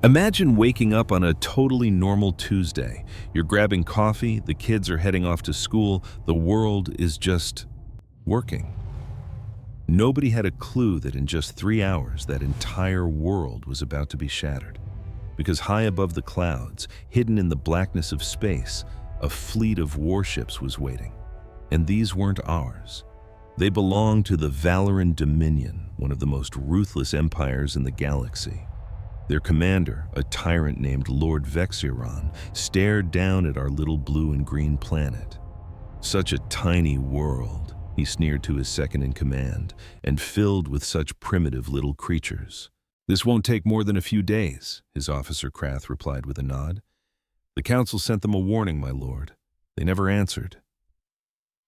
Imagine waking up on a totally normal Tuesday. You're grabbing coffee, the kids are heading off to school, the world is just working. Nobody had a clue that in just 3 hours, that entire world was about to be shattered. Because high above the clouds, hidden in the blackness of space, a fleet of warships was waiting. And these weren't ours. They belonged to the Valoran Dominion, one of the most ruthless empires in the galaxy. Their commander, a tyrant named Lord Vexiron, stared down at our little blue and green planet. Such a tiny world, he sneered to his second-in-command, and filled with such primitive little creatures. This won't take more than a few days, his officer Krath replied with a nod. The council sent them a warning, my lord. They never answered.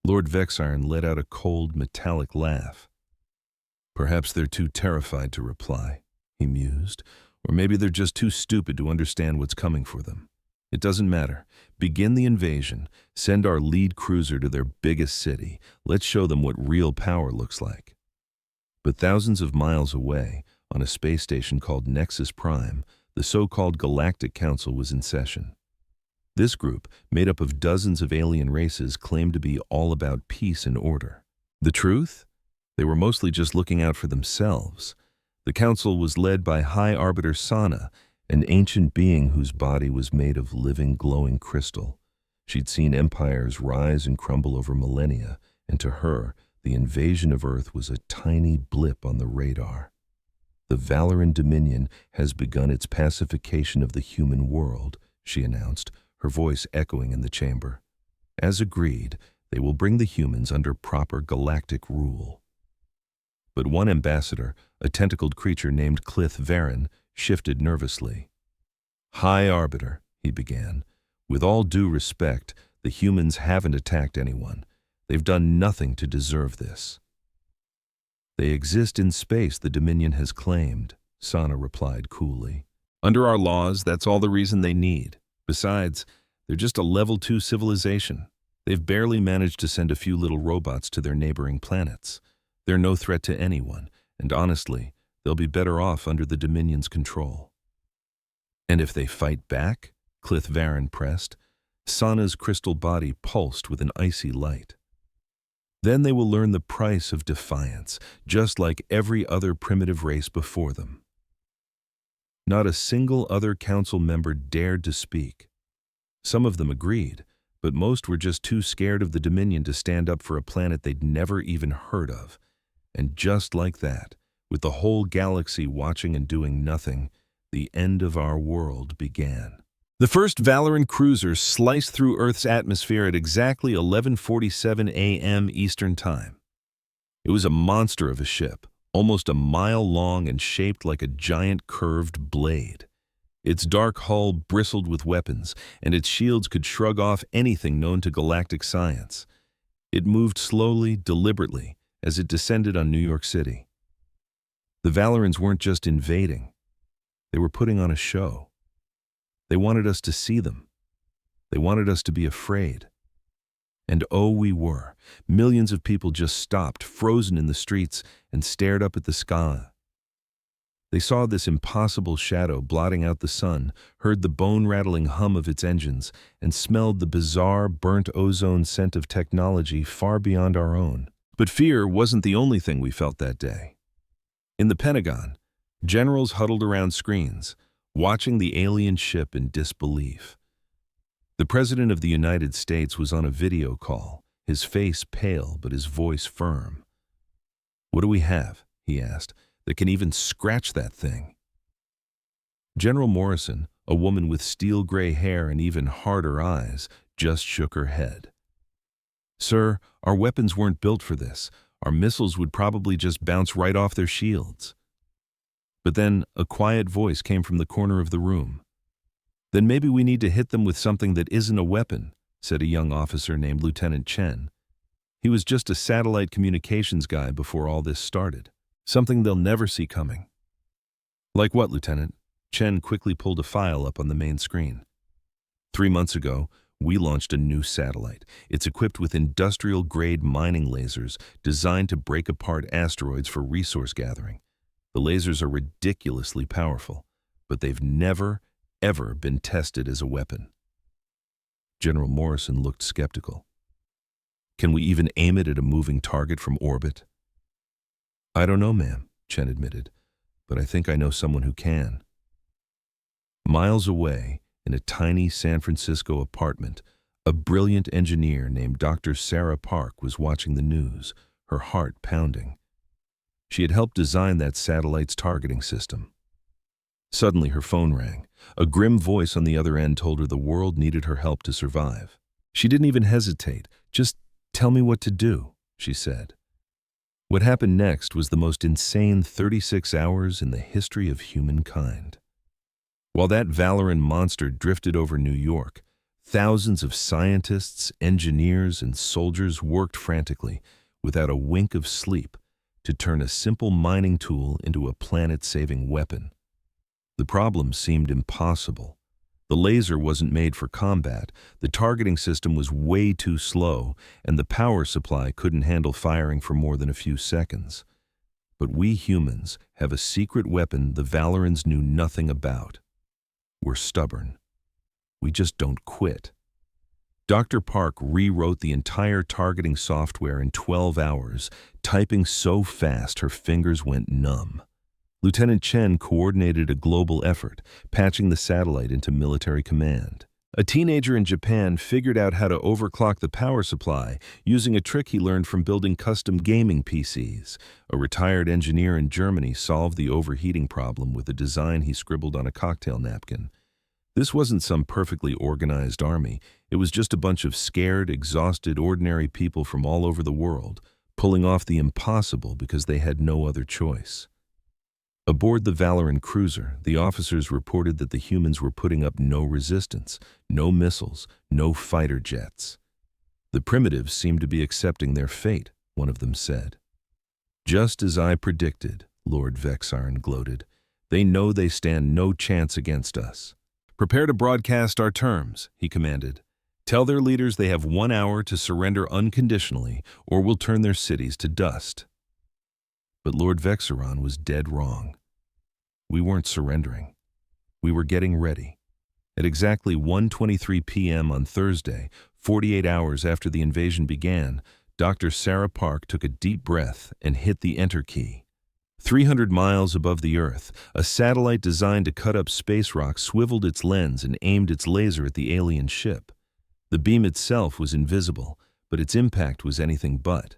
Lord Vexiron let out a cold, metallic laugh. Perhaps they're too terrified to reply, he mused. Or maybe they're just too stupid to understand what's coming for them. It doesn't matter. Begin the invasion. Send our lead cruiser to their biggest city. Let's show them what real power looks like. But thousands of miles away, on a space station called Nexus Prime, the so-called Galactic Council was in session. This group, made up of dozens of alien races, claimed to be all about peace and order. The truth? They were mostly just looking out for themselves. The council was led by High Arbiter Sana, an ancient being whose body was made of living, glowing crystal. She'd seen empires rise and crumble over millennia, and to her, the invasion of Earth was a tiny blip on the radar. The Valoran Dominion has begun its pacification of the human world, she announced, her voice echoing in the chamber. As agreed, they will bring the humans under proper galactic rule. But one ambassador, a tentacled creature named Clith Varen, shifted nervously. High Arbiter, he began. With all due respect, the humans haven't attacked anyone. They've done nothing to deserve this. They exist in space, the Dominion has claimed, Sana replied coolly. Under our laws, that's all the reason they need. Besides, they're just a level 2 civilization. They've barely managed to send a few little robots to their neighboring planets. They're no threat to anyone, and honestly, they'll be better off under the Dominion's control. And if they fight back? Clith Varen pressed. Sana's crystal body pulsed with an icy light. Then they will learn the price of defiance, just like every other primitive race before them. Not a single other council member dared to speak. Some of them agreed, but most were just too scared of the Dominion to stand up for a planet they'd never even heard of. And just like that, with the whole galaxy watching and doing nothing, the end of our world began. The first Valoran cruiser sliced through Earth's atmosphere at exactly 11:47 a.m. Eastern Time. It was a monster of a ship, almost a mile long and shaped like a giant curved blade. Its dark hull bristled with weapons, and its shields could shrug off anything known to galactic science. It moved slowly, deliberately, as it descended on New York City. The Valorans weren't just invading. They were putting on a show. They wanted us to see them. They wanted us to be afraid. And oh, we were. Millions of people just stopped, frozen in the streets, and stared up at the sky. They saw this impossible shadow blotting out the sun, heard the bone-rattling hum of its engines, and smelled the bizarre, burnt ozone scent of technology far beyond our own. But fear wasn't the only thing we felt that day. In the Pentagon, generals huddled around screens, watching the alien ship in disbelief. The President of the United States was on a video call, his face pale but his voice firm. "What do we have," he asked, "that can even scratch that thing?" General Morrison, a woman with steel-gray hair and even harder eyes, just shook her head. "Sir, our weapons weren't built for this. Our missiles would probably just bounce right off their shields." But then a quiet voice came from the corner of the room. "Then maybe we need to hit them with something that isn't a weapon," said a young officer named Lieutenant Chen. He was just a satellite communications guy before all this started. Something they'll never see coming. "Like what, Lieutenant?" Chen quickly pulled a file up on the main screen. 3 months ago, we launched a new satellite. It's equipped with industrial-grade mining lasers designed to break apart asteroids for resource gathering. The lasers are ridiculously powerful, but they've never, ever been tested as a weapon. General Morrison looked skeptical. Can we even aim it at a moving target from orbit? I don't know, ma'am, Chen admitted, but I think I know someone who can. Miles away, in a tiny San Francisco apartment, a brilliant engineer named Dr. Sarah Park was watching the news, her heart pounding. She had helped design that satellite's targeting system. Suddenly her phone rang. A grim voice on the other end told her the world needed her help to survive. She didn't even hesitate. Just tell me what to do, she said. What happened next was the most insane 36 hours in the history of humankind. While that Valorant monster drifted over New York, thousands of scientists, engineers, and soldiers worked frantically, without a wink of sleep, to turn a simple mining tool into a planet-saving weapon. The problem seemed impossible. The laser wasn't made for combat, the targeting system was way too slow, and the power supply couldn't handle firing for more than a few seconds. But we humans have a secret weapon the Valorans knew nothing about. We're stubborn. We just don't quit. Dr. Park rewrote the entire targeting software in 12 hours, typing so fast her fingers went numb. Lieutenant Chen coordinated a global effort, patching the satellite into military command. A teenager in Japan figured out how to overclock the power supply using a trick he learned from building custom gaming PCs. A retired engineer in Germany solved the overheating problem with a design he scribbled on a cocktail napkin. This wasn't some perfectly organized army. It was just a bunch of scared, exhausted, ordinary people from all over the world, pulling off the impossible because they had no other choice. Aboard the Valorant cruiser, the officers reported that the humans were putting up no resistance, no missiles, no fighter jets. The primitives seemed to be accepting their fate, one of them said. Just as I predicted, Lord Vexarn gloated. They know they stand no chance against us. Prepare to broadcast our terms, he commanded. Tell their leaders they have 1 hour to surrender unconditionally, or we'll turn their cities to dust. But Lord Vexaron was dead wrong. We weren't surrendering. We were getting ready. At exactly 1:23 p.m. on Thursday, 48 hours after the invasion began, Dr. Sarah Park took a deep breath and hit the enter key. 300 miles above the Earth, a satellite designed to cut up space rock swiveled its lens and aimed its laser at the alien ship. The beam itself was invisible, but its impact was anything but.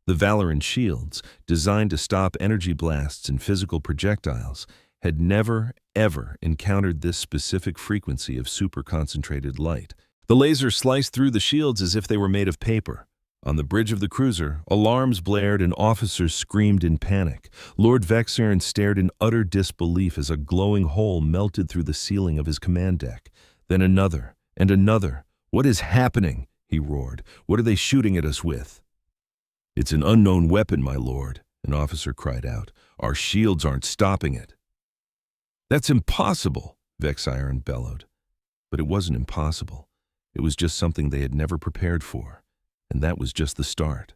The Valorant shields, designed to stop energy blasts and physical projectiles, had never, ever encountered this specific frequency of super-concentrated light. The laser sliced through the shields as if they were made of paper. On the bridge of the cruiser, alarms blared and officers screamed in panic. Lord Vexarn stared in utter disbelief as a glowing hole melted through the ceiling of his command deck. Then another, and another. "What is happening?" he roared. "What are they shooting at us with?" "It's an unknown weapon, my lord," an officer cried out. "Our shields aren't stopping it." "That's impossible," Vexarn bellowed. But it wasn't impossible. It was just something they had never prepared for. And that was just the start.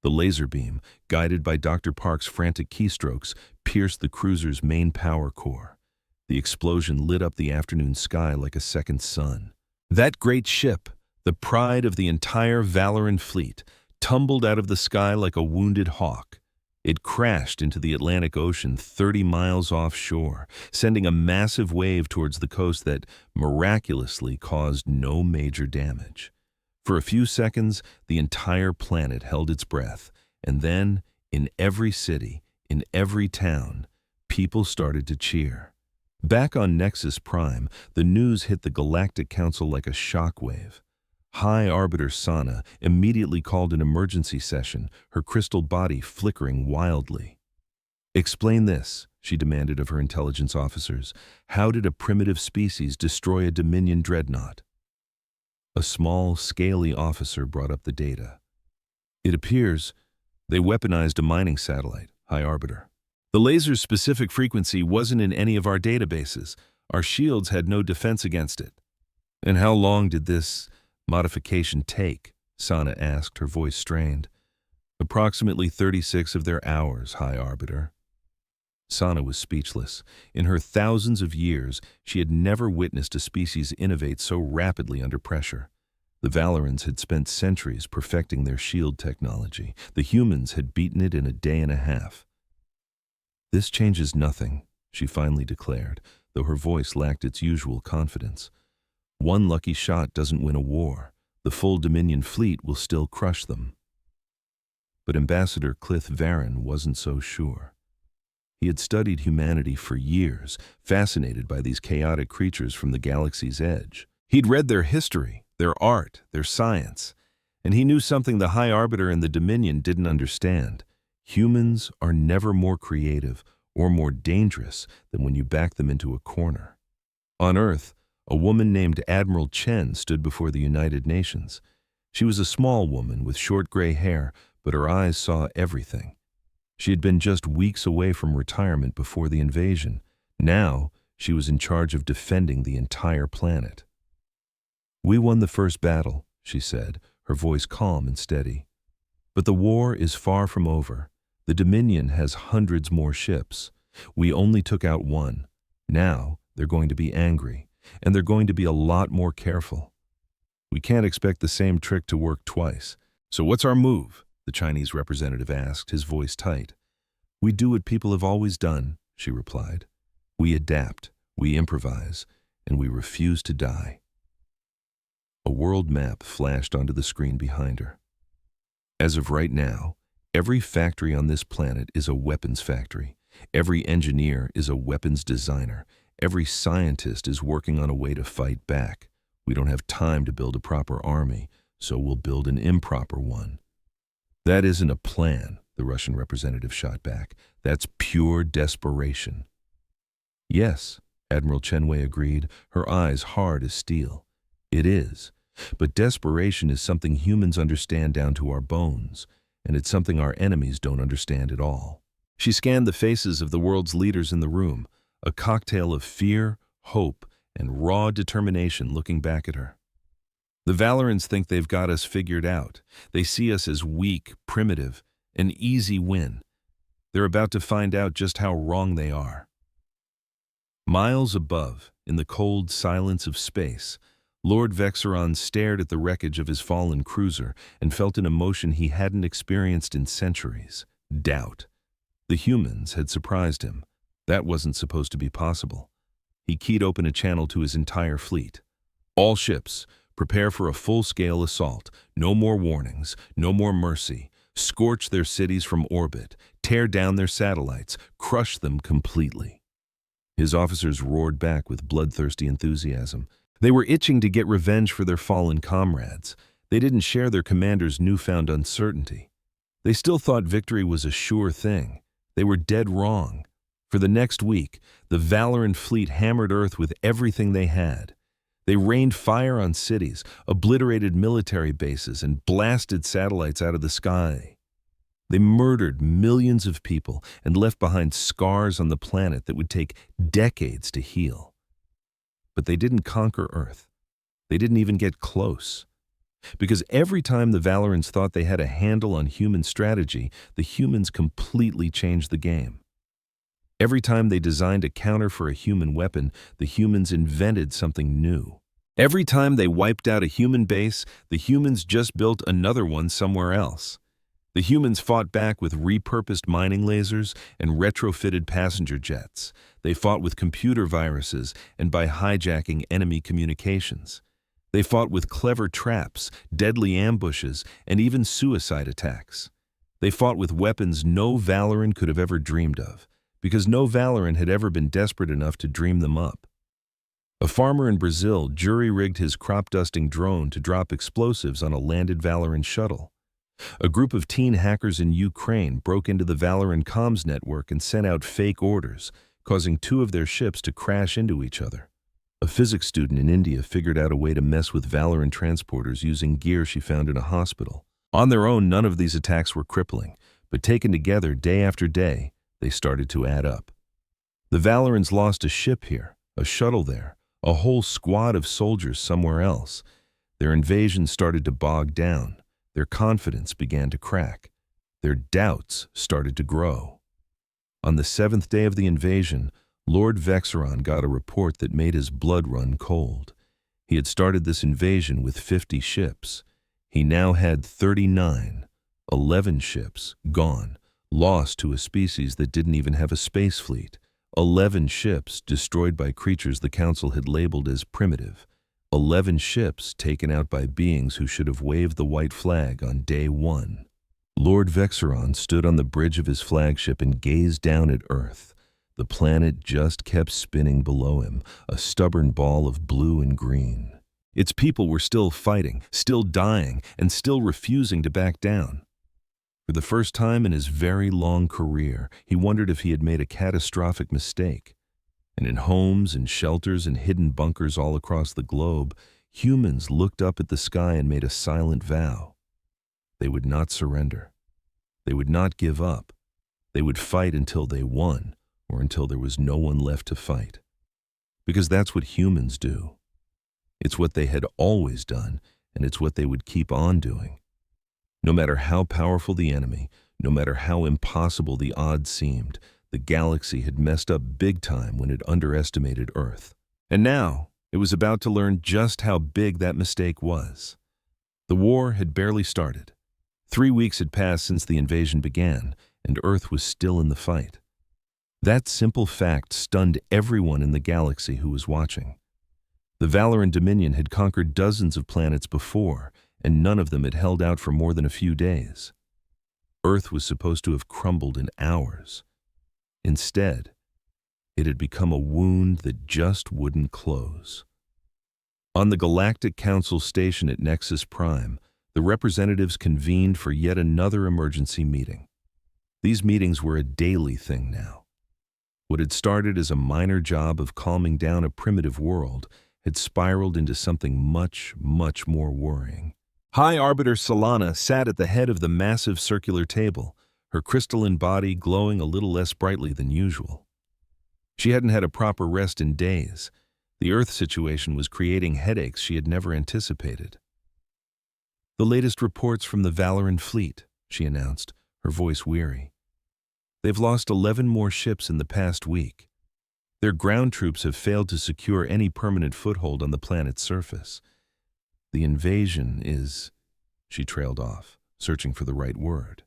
The laser beam, guided by Dr. Park's frantic keystrokes, pierced the cruiser's main power core. The explosion lit up the afternoon sky like a second sun. That great ship, the pride of the entire Valorant fleet, tumbled out of the sky like a wounded hawk. It crashed into the Atlantic Ocean 30 miles offshore, sending a massive wave towards the coast that miraculously caused no major damage. For a few seconds, the entire planet held its breath, and then, in every city, in every town, people started to cheer. Back on Nexus Prime, the news hit the Galactic Council like a shockwave. High Arbiter Sana immediately called an emergency session, her crystal body flickering wildly. "Explain this," she demanded of her intelligence officers. "How did a primitive species destroy a Dominion dreadnought?" A small, scaly officer brought up the data. "It appears they weaponized a mining satellite, High Arbiter. The laser's specific frequency wasn't in any of our databases. Our shields had no defense against it." "And how long did this modification take?" Sana asked, her voice strained. "Approximately 36 of their hours, High Arbiter." Sana was speechless. In her thousands of years, she had never witnessed a species innovate so rapidly under pressure. The Valorans had spent centuries perfecting their shield technology. The humans had beaten it in a day and a half. "This changes nothing," she finally declared, though her voice lacked its usual confidence. "One lucky shot doesn't win a war. The full Dominion fleet will still crush them." But Ambassador Clith Varyn wasn't so sure. He had studied humanity for years, fascinated by these chaotic creatures from the galaxy's edge. He'd read their history, their art, their science, and he knew something the High Arbiter and the Dominion didn't understand. Humans are never more creative or more dangerous than when you back them into a corner. On Earth, a woman named Admiral Chen stood before the United Nations. She was a small woman with short gray hair, but her eyes saw everything. She had been just weeks away from retirement before the invasion. Now, she was in charge of defending the entire planet. "We won the first battle," she said, her voice calm and steady. "But the war is far from over. The Dominion has hundreds more ships. We only took out one. Now, they're going to be angry, and they're going to be a lot more careful. We can't expect the same trick to work twice. So what's our move?" the Chinese representative asked, his voice tight. "We do what people have always done," she replied. "We adapt, we improvise, and we refuse to die." A world map flashed onto the screen behind her. "As of right now, every factory on this planet is a weapons factory. Every engineer is a weapons designer. Every scientist is working on a way to fight back. We don't have time to build a proper army, so we'll build an improper one." "That isn't a plan," the Russian representative shot back. "That's pure desperation." "Yes," Admiral Chenwei agreed, her eyes hard as steel. "It is. But desperation is something humans understand down to our bones, and it's something our enemies don't understand at all." She scanned the faces of the world's leaders in the room, a cocktail of fear, hope, and raw determination looking back at her. "The Valorans think they've got us figured out. They see us as weak, primitive, an easy win. They're about to find out just how wrong they are." Miles above, in the cold silence of space, Lord Vexeron stared at the wreckage of his fallen cruiser and felt an emotion he hadn't experienced in centuries: doubt. The humans had surprised him. That wasn't supposed to be possible. He keyed open a channel to his entire fleet. "All ships, prepare for a full-scale assault. No more warnings, no more mercy. Scorch their cities from orbit, tear down their satellites, crush them completely." His officers roared back with bloodthirsty enthusiasm. They were itching to get revenge for their fallen comrades. They didn't share their commander's newfound uncertainty. They still thought victory was a sure thing. They were dead wrong. For the next week, the Valoran fleet hammered Earth with everything they had. They rained fire on cities, obliterated military bases, and blasted satellites out of the sky. They murdered millions of people and left behind scars on the planet that would take decades to heal. But they didn't conquer Earth. They didn't even get close. Because every time the Valorans thought they had a handle on human strategy, the humans completely changed the game. Every time they designed a counter for a human weapon, the humans invented something new. Every time they wiped out a human base, the humans just built another one somewhere else. The humans fought back with repurposed mining lasers and retrofitted passenger jets. They fought with computer viruses and by hijacking enemy communications. They fought with clever traps, deadly ambushes, and even suicide attacks. They fought with weapons no Valoran could have ever dreamed of, because no Valoran had ever been desperate enough to dream them up. A farmer in Brazil jury-rigged his crop-dusting drone to drop explosives on a landed Valoran shuttle. A group of teen hackers in Ukraine broke into the Valoran comms network and sent out fake orders, causing two of their ships to crash into each other. A physics student in India figured out a way to mess with Valoran transporters using gear she found in a hospital. On their own, none of these attacks were crippling, but taken together day after day, they started to add up. The Valorans lost a ship here, a shuttle there, a whole squad of soldiers somewhere else. Their invasion started to bog down. Their confidence began to crack. Their doubts started to grow. On the 7th day of the invasion, Lord Vexeron got a report that made his blood run cold. He had started this invasion with 50 ships. He now had 39, 11 ships gone, lost to a species that didn't even have a space fleet. 11 ships destroyed by creatures the Council had labeled as primitive. 11 ships taken out by beings who should have waved the white flag on day 1. Lord Vexeron stood on the bridge of his flagship and gazed down at Earth. The planet just kept spinning below him, a stubborn ball of blue and green. Its people were still fighting, still dying, and still refusing to back down. For the first time in his very long career, he wondered if he had made a catastrophic mistake. And in homes and shelters and hidden bunkers all across the globe, humans looked up at the sky and made a silent vow. They would not surrender. They would not give up. They would fight until they won, or until there was no one left to fight. Because that's what humans do. It's what they had always done, and it's what they would keep on doing. No matter how powerful the enemy, no matter how impossible the odds seemed, the galaxy had messed up big time when it underestimated Earth. And now, it was about to learn just how big that mistake was. The war had barely started. 3 weeks had passed since the invasion began, and Earth was still in the fight. That simple fact stunned everyone in the galaxy who was watching. The Valoran Dominion had conquered dozens of planets before, and none of them had held out for more than a few days. Earth was supposed to have crumbled in hours. Instead, it had become a wound that just wouldn't close. On the Galactic Council station at Nexus Prime, the representatives convened for yet another emergency meeting. These meetings were a daily thing now. What had started as a minor job of calming down a primitive world had spiraled into something much, much more worrying. High Arbiter Solana sat at the head of the massive circular table, her crystalline body glowing a little less brightly than usual. She hadn't had a proper rest in days. The Earth situation was creating headaches she had never anticipated. "The latest reports from the Valoran fleet," she announced, her voice weary. "They've lost 11 more ships in the past week. Their ground troops have failed to secure any permanent foothold on the planet's surface. The invasion is..." She trailed off, searching for the right word.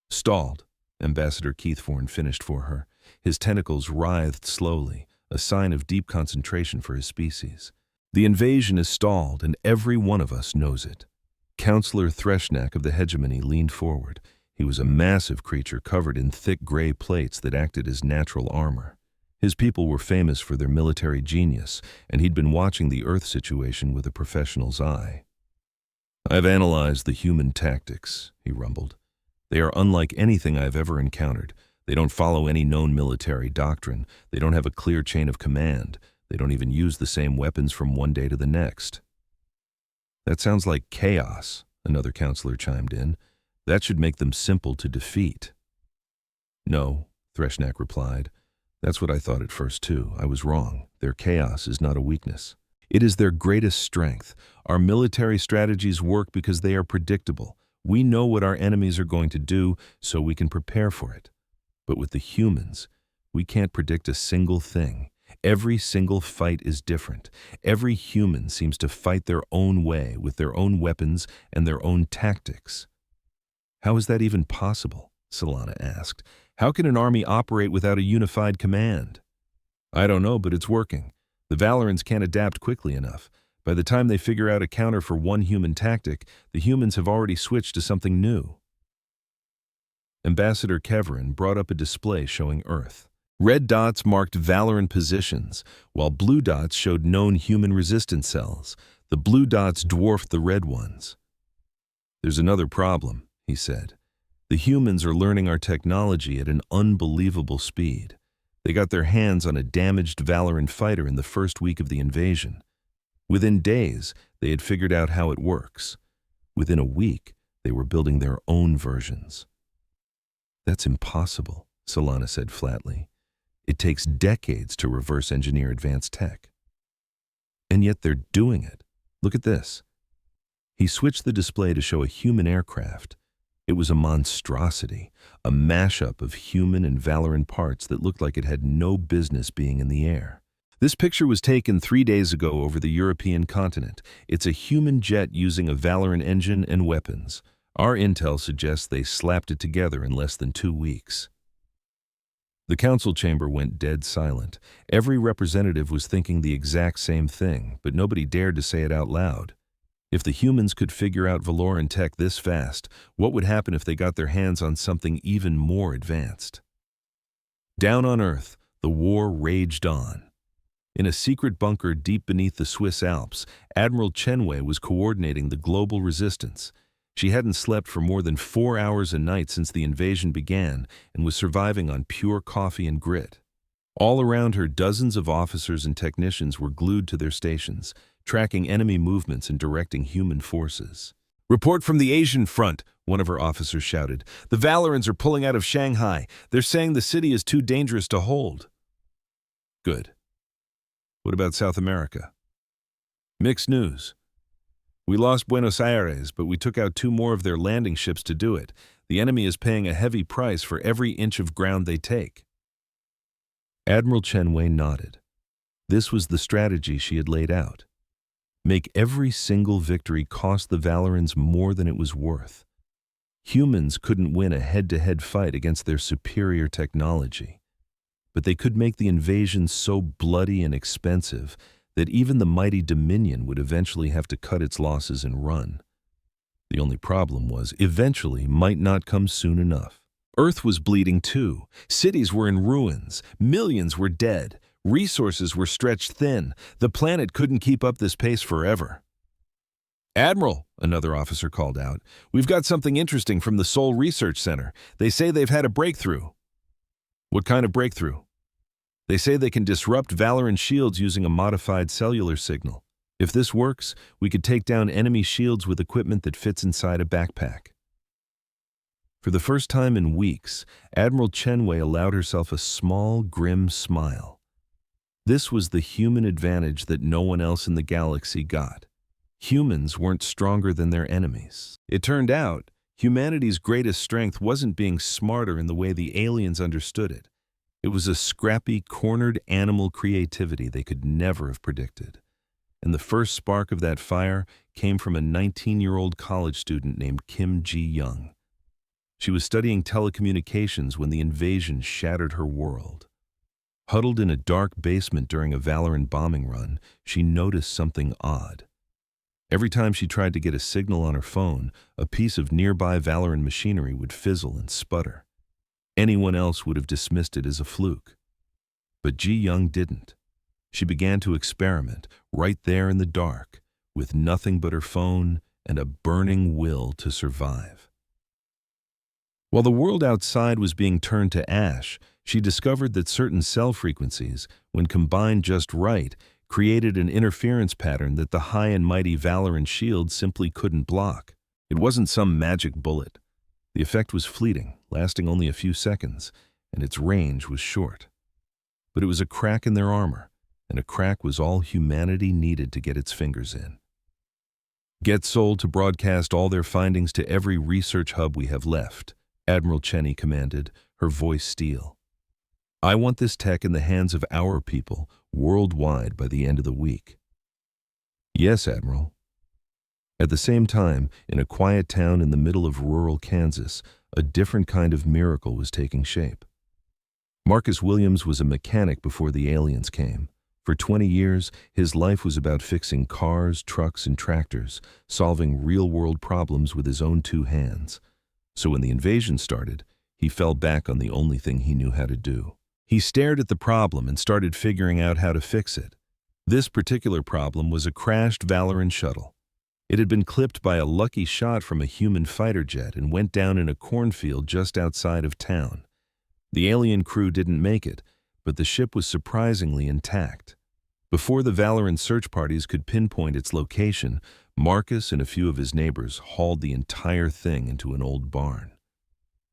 "Stalled," Ambassador Keithforn finished for her. His tentacles writhed slowly, a sign of deep concentration for his species. "The invasion is stalled, and every one of us knows it." Counselor Threshnak of the Hegemony leaned forward. He was a massive creature covered in thick gray plates that acted as natural armor. His people were famous for their military genius, and he'd been watching the Earth situation with a professional's eye. "I've analyzed the human tactics," he rumbled. "They are unlike anything I've ever encountered. They don't follow any known military doctrine. They don't have a clear chain of command. They don't even use the same weapons from one day to the next." "That sounds like chaos," another counselor chimed in. "That should make them simple to defeat." "No," Threshnak replied. "That's what I thought at first too. I was wrong. Their chaos is not a weakness. It is their greatest strength. Our military strategies work because they are predictable. We know what our enemies are going to do, so we can prepare for it. But with the humans, we can't predict a single thing. Every single fight is different. Every human seems to fight their own way with their own weapons and their own tactics." "How is that even possible?" Solana asked. "How can an army operate without a unified command?" "I don't know, but it's working. The Valorans can't adapt quickly enough. By the time they figure out a counter for one human tactic, the humans have already switched to something new." Ambassador Keverin brought up a display showing Earth. Red dots marked Valoran positions, while blue dots showed known human resistance cells. The blue dots dwarfed the red ones. "There's another problem," he said. "The humans are learning our technology at an unbelievable speed. They got their hands on a damaged Valoran fighter in the first week of the invasion. Within days, they had figured out how it works. Within a week, they were building their own versions." "That's impossible," Solana said flatly. "It takes decades to reverse engineer advanced tech." "And yet they're doing it. Look at this." He switched the display to show a human aircraft. It was a monstrosity, a mashup of human and Valoran parts that looked like it had no business being in the air. This picture was taken 3 days ago over the European continent. It's a human jet using a Valoran engine and weapons. Our intel suggests they slapped it together in less than 2 weeks. The council chamber went dead silent. Every representative was thinking the exact same thing, but nobody dared to say it out loud. If the humans could figure out Valoran tech this fast, what would happen if they got their hands on something even more advanced? Down on Earth, the war raged on. In a secret bunker deep beneath the Swiss Alps, Admiral Chenwei was coordinating the global resistance. She hadn't slept for more than 4 hours a night since the invasion began and was surviving on pure coffee and grit. All around her, dozens of officers and technicians were glued to their stations, tracking enemy movements and directing human forces. "Report from the Asian front," one of her officers shouted. "The Valorans are pulling out of Shanghai. They're saying the city is too dangerous to hold." Good. What about South America? Mixed news. We lost Buenos Aires, but we took out 2 more of their landing ships to do it. The enemy is paying a heavy price for every inch of ground they take. Admiral Chenwei nodded. This was the strategy she had laid out. Make every single victory cost the Valorans more than it was worth. Humans couldn't win a head-to-head fight against their superior technology, but they could make the invasion so bloody and expensive that even the mighty Dominion would eventually have to cut its losses and run. The only problem was, eventually might not come soon enough. Earth was bleeding too. Cities were in ruins. Millions were dead. Resources were stretched thin. The planet couldn't keep up this pace forever. "Admiral," another officer called out, "we've got something interesting from the Seoul Research Center. They say they've had a breakthrough." "What kind of breakthrough?" "They say they can disrupt Valoran shields using a modified cellular signal. If this works, we could take down enemy shields with equipment that fits inside a backpack." For the first time in weeks, Admiral Chenwei allowed herself a small, grim smile. This was the human advantage that no one else in the galaxy got. Humans weren't stronger than their enemies. It turned out, humanity's greatest strength wasn't being smarter in the way the aliens understood it. It was a scrappy, cornered animal creativity they could never have predicted. And the first spark of that fire came from a 19-year-old college student named Kim Ji-young. She was studying telecommunications when the invasion shattered her world. Huddled in a dark basement during a Valoran bombing run, she noticed something odd. Every time she tried to get a signal on her phone, a piece of nearby Valoran machinery would fizzle and sputter. Anyone else would have dismissed it as a fluke. But Ji-young didn't. She began to experiment, right there in the dark, with nothing but her phone and a burning will to survive. While the world outside was being turned to ash, she discovered that certain cell frequencies, when combined just right, created an interference pattern that the high and mighty Valoran shield simply couldn't block. It wasn't some magic bullet. The effect was fleeting, lasting only a few seconds, and its range was short. But it was a crack in their armor, and a crack was all humanity needed to get its fingers in. "Get Seoul to broadcast all their findings to every research hub we have left," Admiral Cheney commanded, her voice steel. "I want this tech in the hands of our people, worldwide, by the end of the week." "Yes, Admiral." At the same time, in a quiet town in the middle of rural Kansas, a different kind of miracle was taking shape. Marcus Williams was a mechanic before the aliens came. For 20 years, his life was about fixing cars, trucks, and tractors, solving real-world problems with his own 2 hands. So when the invasion started, he fell back on the only thing he knew how to do. He stared at the problem and started figuring out how to fix it. This particular problem was a crashed Valoran shuttle. It had been clipped by a lucky shot from a human fighter jet and went down in a cornfield just outside of town. The alien crew didn't make it, but the ship was surprisingly intact. Before the Valoran search parties could pinpoint its location, Marcus and a few of his neighbors hauled the entire thing into an old barn.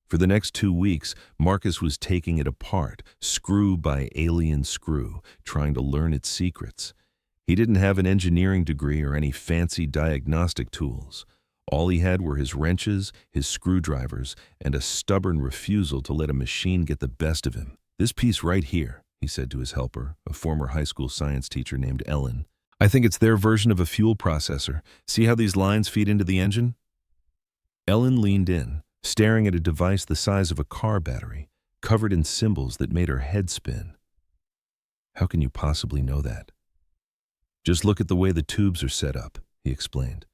For the next 2 weeks, Marcus was taking it apart, screw by alien screw, trying to learn its secrets. He didn't have an engineering degree or any fancy diagnostic tools. All he had were his wrenches, his screwdrivers, and a stubborn refusal to let a machine get the best of him. "This piece right here," he said to his helper, a former high school science teacher named Ellen. "I think it's their version of a fuel processor. See how these lines feed into the engine?" Ellen leaned in, staring at a device the size of a car battery, covered in symbols that made her head spin. "How can you possibly know that?" "Just look at the way the tubes are set up," he explained.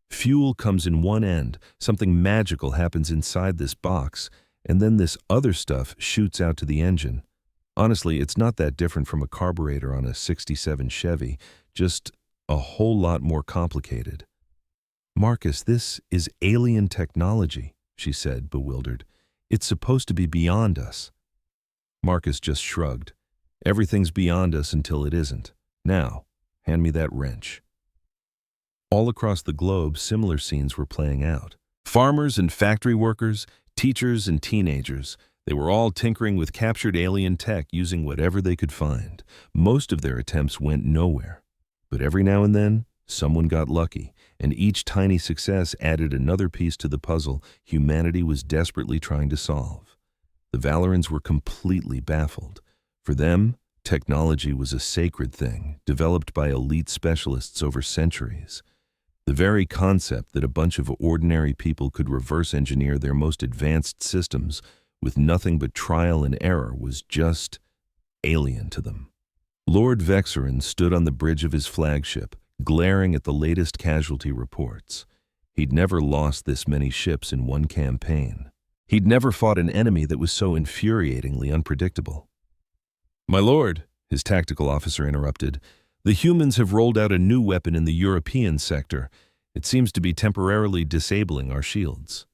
"Fuel comes in one end, something magical happens inside this box, and then this other stuff shoots out to the engine. Honestly, it's not that different from a carburetor on a '67 Chevy, just a whole lot more complicated." "Marcus, this is alien technology," she said, bewildered. "It's supposed to be beyond us." Marcus just shrugged. "Everything's beyond us until it isn't. Now, hand me that wrench." All across the globe, similar scenes were playing out. Farmers and factory workers, teachers and teenagers, they were all tinkering with captured alien tech using whatever they could find. Most of their attempts went nowhere. But every now and then, someone got lucky, and each tiny success added another piece to the puzzle humanity was desperately trying to solve. The Valorans were completely baffled. For them, technology was a sacred thing, developed by elite specialists over centuries. The very concept that a bunch of ordinary people could reverse engineer their most advanced systems with nothing but trial and error was just alien to them. Lord Vexerin stood on the bridge of his flagship, glaring at the latest casualty reports. He'd never lost this many ships in one campaign. He'd never fought an enemy that was so infuriatingly unpredictable. "My lord," his tactical officer interrupted, "the humans have rolled out a new weapon in the European sector. It seems to be temporarily disabling our shields."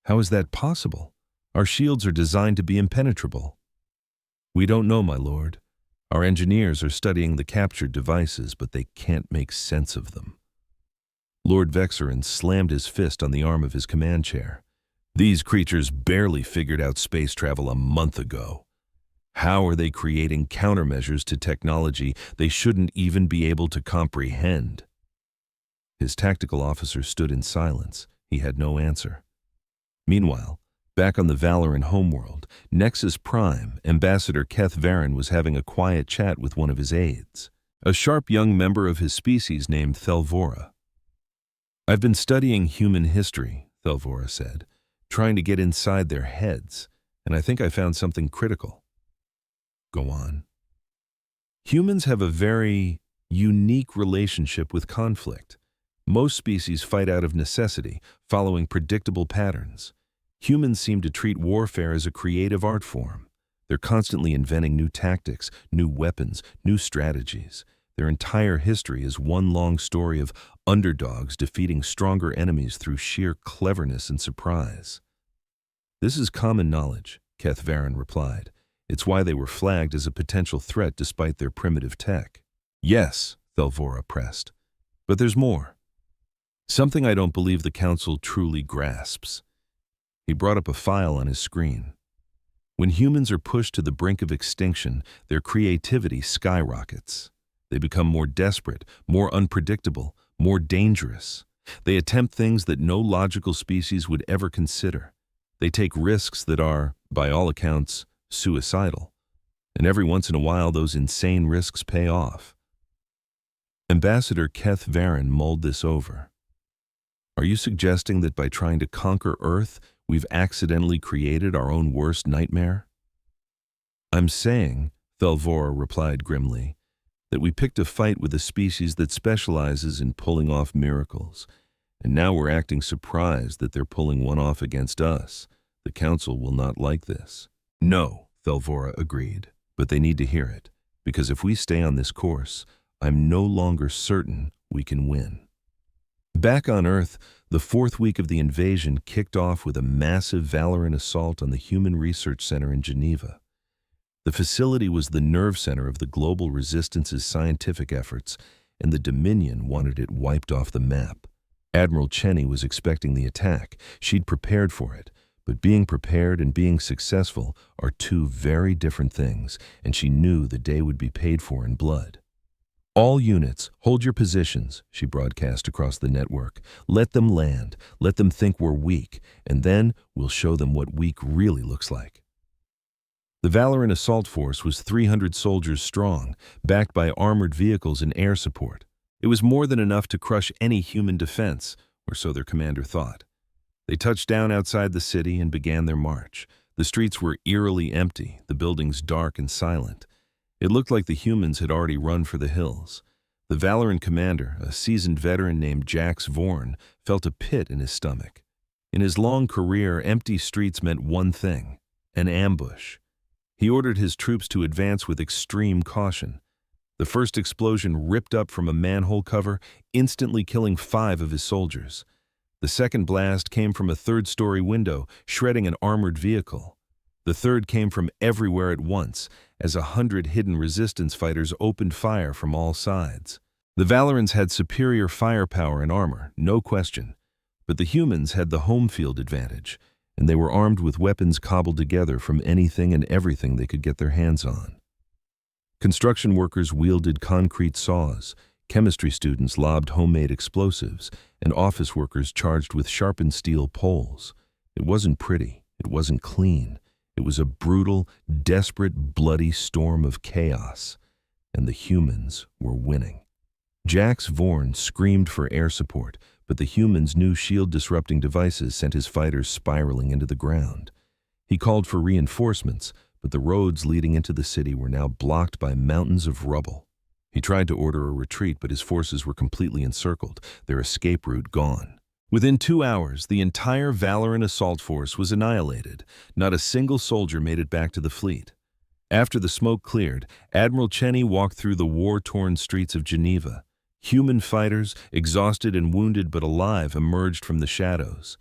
"How is that possible? Our shields are designed to be impenetrable." "We don't know, my lord. Our engineers are studying the captured devices, but they can't make sense of them." Lord Vexerin slammed his fist on the arm of his command chair. "These creatures barely figured out space travel a month ago. How are they creating countermeasures to technology they shouldn't even be able to comprehend?" His tactical officer stood in silence. He had no answer. Meanwhile, back on the Valoran homeworld, Nexus Prime, Ambassador Keth Varen was having a quiet chat with one of his aides, a sharp young member of his species named Thelvora. "I've been studying human history," Thelvora said, "trying to get inside their heads, and I think I found something critical." "Go on." "Humans have a very unique relationship with conflict. Most species fight out of necessity, following predictable patterns. Humans seem to treat warfare as a creative art form. They're constantly inventing new tactics, new weapons, new strategies. Their entire history is one long story of underdogs defeating stronger enemies through sheer cleverness and surprise." "This is common knowledge," Keth Varen replied. "It's why they were flagged as a potential threat despite their primitive tech." "Yes," Thelvora pressed. "But there's more. Something I don't believe the Council truly grasps." He brought up a file on his screen. "When humans are pushed to the brink of extinction, their creativity skyrockets. They become more desperate, more unpredictable, more dangerous. They attempt things that no logical species would ever consider. They take risks that are, by all accounts, suicidal. And every once in a while, those insane risks pay off." Ambassador Keth Varen mulled this over. "Are you suggesting that by trying to conquer Earth, we've accidentally created our own worst nightmare?" "I'm saying," Thelvora replied grimly, "that we picked a fight with a species that specializes in pulling off miracles, and now we're acting surprised that they're pulling one off against us. The Council will not like this." "No," Thelvora agreed, "but they need to hear it, because if we stay on this course, I'm no longer certain we can win." Back on Earth, the fourth week of the invasion kicked off with a massive Valoran assault on the Human Research Center in Geneva. The facility was the nerve center of the global resistance's scientific efforts, and the Dominion wanted it wiped off the map. Admiral Cheney was expecting the attack. She'd prepared for it. But being prepared and being successful are two very different things, and she knew the day would be paid for in blood. All units, hold your positions, she broadcast across the network. Let them land. Let them think we're weak, and then we'll show them what weak really looks like. The Valorant assault force was 300 soldiers strong, backed by armored vehicles and air support. It was more than enough to crush any human defense, or so their commander thought. They touched down outside the city and began their march. The streets were eerily empty, the buildings dark and silent. It looked like the humans had already run for the hills. The Valorant commander, a seasoned veteran named Jax Vorn, felt a pit in his stomach. In his long career, empty streets meant one thing: an ambush. He ordered his troops to advance with extreme caution. The first explosion ripped up from a manhole cover, instantly killing 5 of his soldiers. The second blast came from a third-story window, shredding an armored vehicle. The third came from everywhere at once, as 100 hidden resistance fighters opened fire from all sides. The Valorants had superior firepower and armor, no question. But the humans had the home field advantage, and they were armed with weapons cobbled together from anything and everything they could get their hands on. Construction workers wielded concrete saws, chemistry students lobbed homemade explosives, and office workers charged with sharpened steel poles. It wasn't pretty, it wasn't clean. It was a brutal, desperate, bloody storm of chaos, and the humans were winning. Jax Vorn screamed for air support, but the humans' new shield-disrupting devices sent his fighters spiraling into the ground. He called for reinforcements, but the roads leading into the city were now blocked by mountains of rubble. He tried to order a retreat, but his forces were completely encircled, their escape route gone. Within 2 hours, the entire Valorant assault force was annihilated. Not a single soldier made it back to the fleet. After the smoke cleared, Admiral Cheney walked through the war-torn streets of Geneva. Human fighters, exhausted and wounded but alive, emerged from the shadows.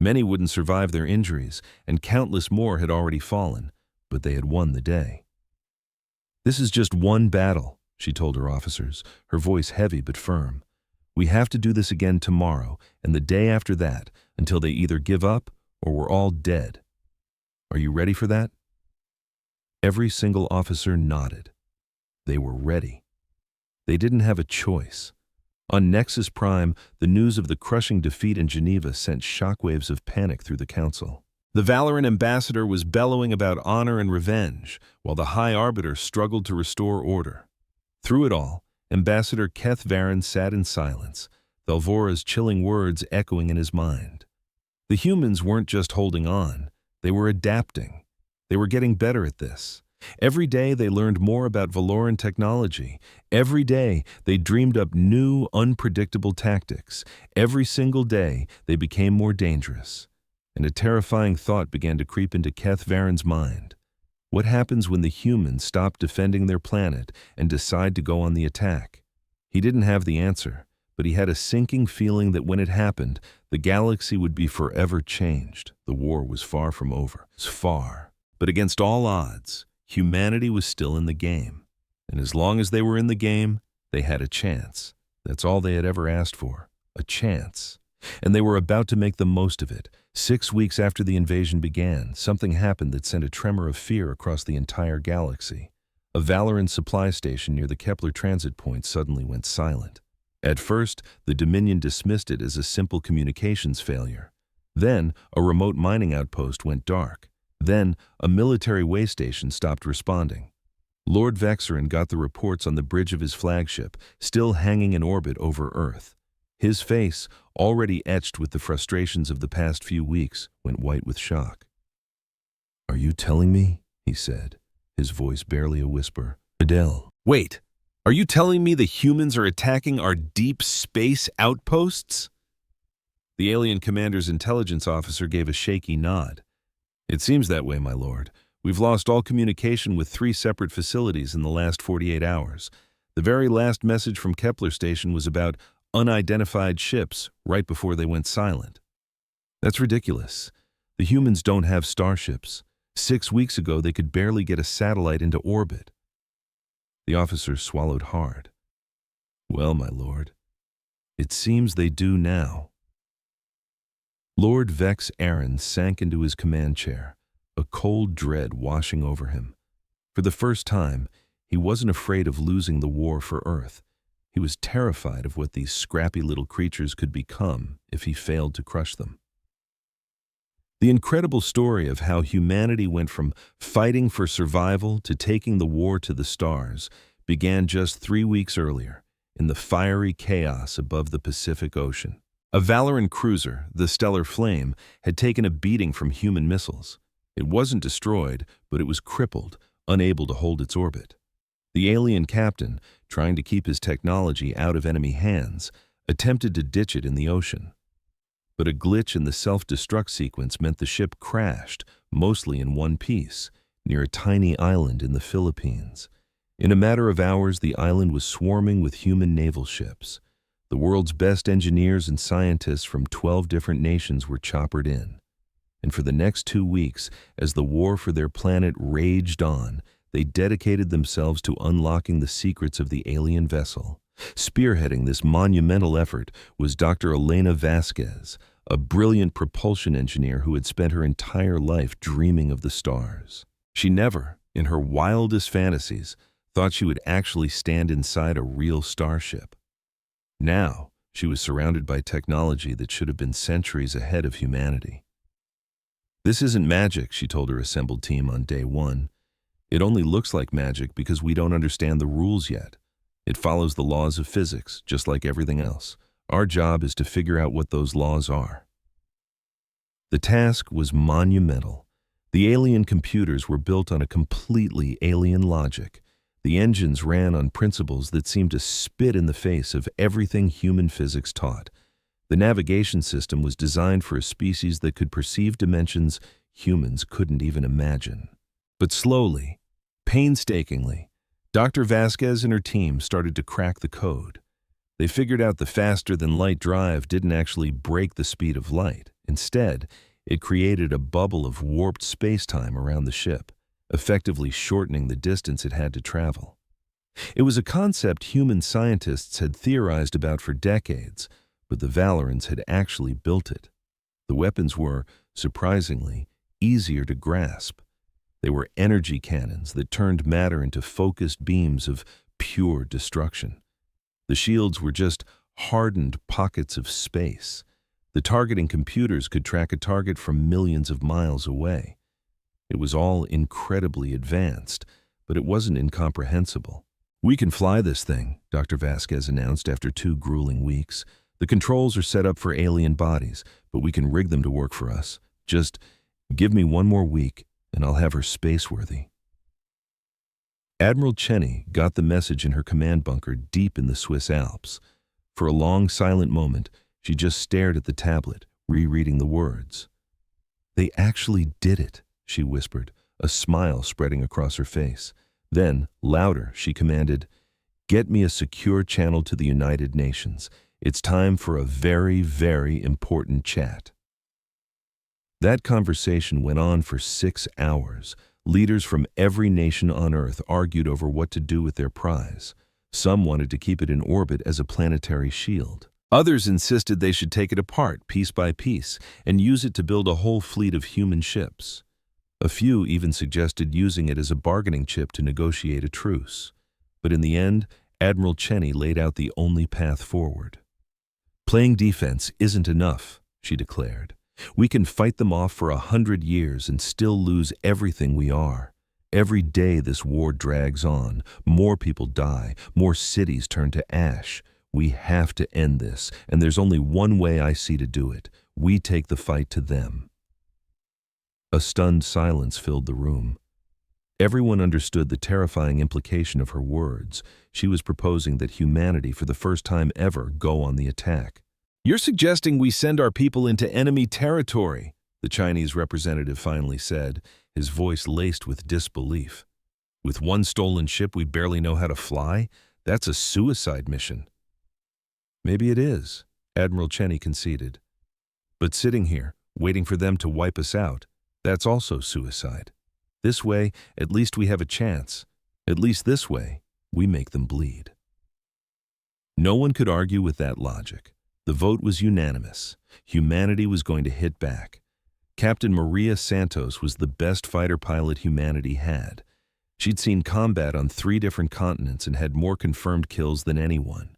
Many wouldn't survive their injuries, and countless more had already fallen, but they had won the day. "This is just one battle," she told her officers, her voice heavy but firm. "We have to do this again tomorrow, and the day after that, until they either give up or we're all dead. Are you ready for that?" Every single officer nodded. They were ready. They didn't have a choice. On Nexus Prime, the news of the crushing defeat in Geneva sent shockwaves of panic through the council. The Valorant ambassador was bellowing about honor and revenge, while the High Arbiter struggled to restore order. Through it all, Ambassador Keth Varen sat in silence, Thalvora's chilling words echoing in his mind. The humans weren't just holding on, they were adapting. They were getting better at this. Every day they learned more about Valoran technology. Every day they dreamed up new, unpredictable tactics. Every single day they became more dangerous. And a terrifying thought began to creep into Keth Varen's mind. What happens when the humans stop defending their planet and decide to go on the attack? He didn't have the answer, but he had a sinking feeling that when it happened, the galaxy would be forever changed. The war was far from over. Far. But against all odds, humanity was still in the game. And as long as they were in the game, they had a chance. That's all they had ever asked for. A chance. And they were about to make the most of it. 6 weeks after the invasion began, something happened that sent a tremor of fear across the entire galaxy. A Valorant supply station near the Kepler transit point suddenly went silent. At first, the Dominion dismissed it as a simple communications failure. Then, a remote mining outpost went dark. Then, a military way station stopped responding. Lord Vexerin got the reports on the bridge of his flagship, still hanging in orbit over Earth. His face, already etched with the frustrations of the past few weeks, went white with shock. "Are you telling me?" he said, his voice barely a whisper. "Adele." "Wait, are you telling me the humans are attacking our deep space outposts?" The alien commander's intelligence officer gave a shaky nod. "It seems that way, my lord. We've lost all communication with 3 separate facilities in the last 48 hours. The very last message from Kepler Station was about unidentified ships right before they went silent." "That's ridiculous. The humans don't have starships. 6 weeks ago, they could barely get a satellite into orbit." The officer swallowed hard. "Well, my lord, it seems they do now." Lord Vex Aaron sank into his command chair, a cold dread washing over him. For the first time, he wasn't afraid of losing the war for Earth. He was terrified of what these scrappy little creatures could become if he failed to crush them. The incredible story of how humanity went from fighting for survival to taking the war to the stars began just 3 weeks earlier in the fiery chaos above the Pacific Ocean. A Valoran cruiser, the Stellar Flame, had taken a beating from human missiles. It wasn't destroyed, but it was crippled, unable to hold its orbit. The alien captain, trying to keep his technology out of enemy hands, attempted to ditch it in the ocean. But a glitch in the self-destruct sequence meant the ship crashed, mostly in one piece, near a tiny island in the Philippines. In a matter of hours, the island was swarming with human naval ships. The world's best engineers and scientists from 12 different nations were choppered in. And for the next 2 weeks, as the war for their planet raged on, they dedicated themselves to unlocking the secrets of the alien vessel. Spearheading this monumental effort was Dr. Elena Vasquez, a brilliant propulsion engineer who had spent her entire life dreaming of the stars. She never, in her wildest fantasies, thought she would actually stand inside a real starship. Now, she was surrounded by technology that should have been centuries ahead of humanity. "This isn't magic," she told her assembled team on day 1. "It only looks like magic because we don't understand the rules yet. It follows the laws of physics, just like everything else. Our job is to figure out what those laws are." The task was monumental. The alien computers were built on a completely alien logic. The engines ran on principles that seemed to spit in the face of everything human physics taught. The navigation system was designed for a species that could perceive dimensions humans couldn't even imagine. But slowly, painstakingly, Dr. Vasquez and her team started to crack the code. They figured out the faster-than-light drive didn't actually break the speed of light. Instead, it created a bubble of warped space-time around the ship, effectively shortening the distance it had to travel. It was a concept human scientists had theorized about for decades, but the Valorans had actually built it. The weapons were, surprisingly, easier to grasp. They were energy cannons that turned matter into focused beams of pure destruction. The shields were just hardened pockets of space. The targeting computers could track a target from millions of miles away. It was all incredibly advanced, but it wasn't incomprehensible. "We can fly this thing," Dr. Vasquez announced after 2 grueling weeks. "The controls are set up for alien bodies, but we can rig them to work for us. Just give me 1 more week, and I'll have her space-worthy." Admiral Cheney got the message in her command bunker deep in the Swiss Alps. For a long, silent moment, she just stared at the tablet, rereading the words. "They actually did it," she whispered, a smile spreading across her face. Then, louder, she commanded, "Get me a secure channel to the United Nations. It's time for a very, very important chat." That conversation went on for 6 hours. Leaders from every nation on Earth argued over what to do with their prize. Some wanted to keep it in orbit as a planetary shield. Others insisted they should take it apart, piece by piece, and use it to build a whole fleet of human ships. A few even suggested using it as a bargaining chip to negotiate a truce. But in the end, Admiral Cheney laid out the only path forward. "Playing defense isn't enough," she declared. "We can fight them off for 100 years and still lose everything we are. Every day this war drags on. More people die. More cities turn to ash. We have to end this, and there's only one way I see to do it. We take the fight to them." A stunned silence filled the room. Everyone understood the terrifying implication of her words. She was proposing that humanity, for the first time ever, go on the attack. "You're suggesting we send our people into enemy territory," the Chinese representative finally said, his voice laced with disbelief. "With 1 stolen ship we barely know how to fly? That's a suicide mission." "Maybe it is," Admiral Cheney conceded. "But sitting here, waiting for them to wipe us out, that's also suicide. This way, at least we have a chance. At least this way, we make them bleed." No one could argue with that logic. The vote was unanimous. Humanity was going to hit back. Captain Maria Santos was the best fighter pilot humanity had. She'd seen combat on 3 different continents and had more confirmed kills than anyone.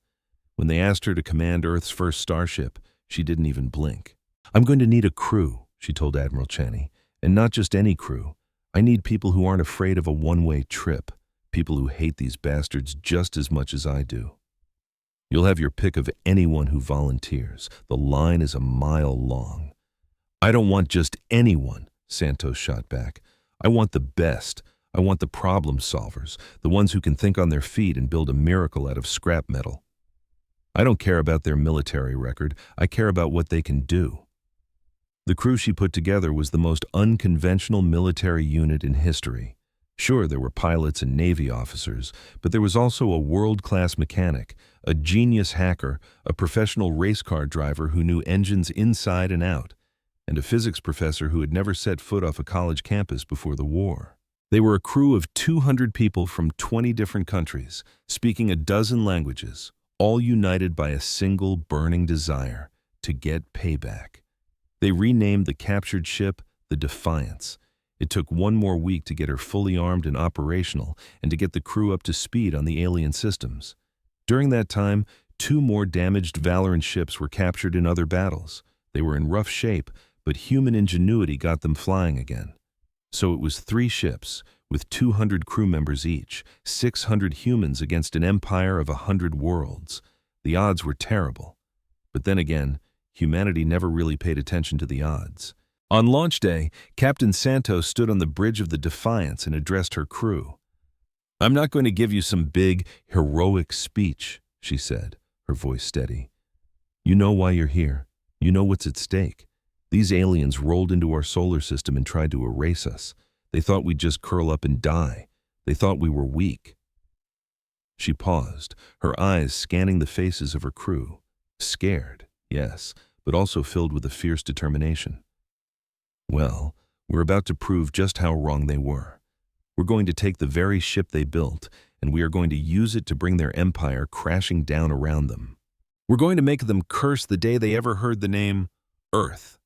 When they asked her to command Earth's first starship, she didn't even blink. "I'm going to need a crew," she told Admiral Chaney, "and not just any crew. I need people who aren't afraid of a one-way trip, people who hate these bastards just as much as I do. You'll have your pick of anyone who volunteers. The line is a mile long." "I don't want just anyone," Santos shot back. "I want the best. I want the problem solvers, the ones who can think on their feet and build a miracle out of scrap metal. I don't care about their military record. I care about what they can do." The crew she put together was the most unconventional military unit in history. Sure, there were pilots and Navy officers, but there was also a world-class mechanic, a genius hacker, a professional race car driver who knew engines inside and out, and a physics professor who had never set foot off a college campus before the war. They were a crew of 200 people from 20 different countries, speaking a dozen languages, all united by a single burning desire to get payback. They renamed the captured ship the Defiance. It took one more week to get her fully armed and operational and to get the crew up to speed on the alien systems. During that time, 2 more damaged Valorant ships were captured in other battles. They were in rough shape, but human ingenuity got them flying again. So it was 3 ships, with 200 crew members each, 600 humans against an empire of 100 worlds. The odds were terrible. But then again, humanity never really paid attention to the odds. On launch day, Captain Santos stood on the bridge of the Defiance and addressed her crew. "I'm not going to give you some big, heroic speech," she said, her voice steady. "You know why you're here. You know what's at stake. These aliens rolled into our solar system and tried to erase us. They thought we'd just curl up and die. They thought we were weak." She paused, her eyes scanning the faces of her crew. Scared, yes, but also filled with a fierce determination. "Well, we're about to prove just how wrong they were. We're going to take the very ship they built, and we are going to use it to bring their empire crashing down around them. We're going to make them curse the day they ever heard the name Earth.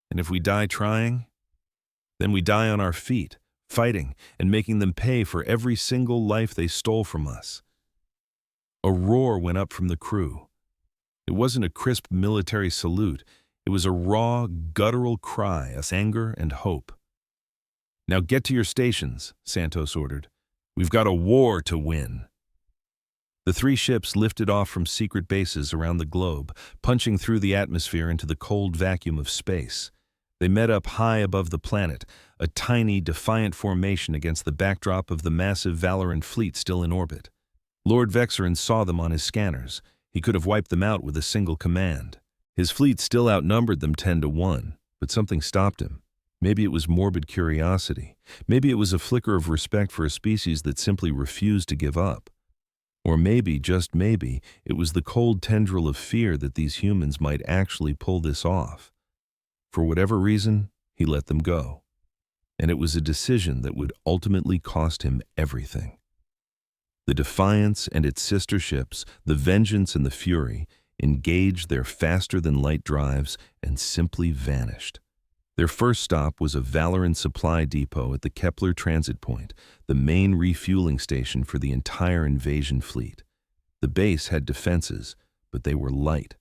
And if we die trying, then we die on our feet, fighting and making them pay for every single life they stole from us." A roar went up from the crew. It wasn't a crisp military salute. It was a raw, guttural cry of anger and hope. "Now get to your stations," Santos ordered. "We've got a war to win." The 3 ships lifted off from secret bases around the globe, punching through the atmosphere into the cold vacuum of space. They met up high above the planet, a tiny, defiant formation against the backdrop of the massive Valorant fleet still in orbit. Lord Vexerin saw them on his scanners. He could have wiped them out with a single command. His fleet still outnumbered them 10-1, but something stopped him. Maybe it was morbid curiosity. Maybe it was a flicker of respect for a species that simply refused to give up. Or maybe, just maybe, it was the cold tendril of fear that these humans might actually pull this off. For whatever reason, he let them go. And it was a decision that would ultimately cost him everything. The Defiance and its sister ships, the Vengeance and the Fury, engaged their faster-than-light drives and simply vanished. Their first stop was a Valorant supply depot at the Kepler Transit Point, the main refueling station for the entire invasion fleet. The base had defenses, but they were light.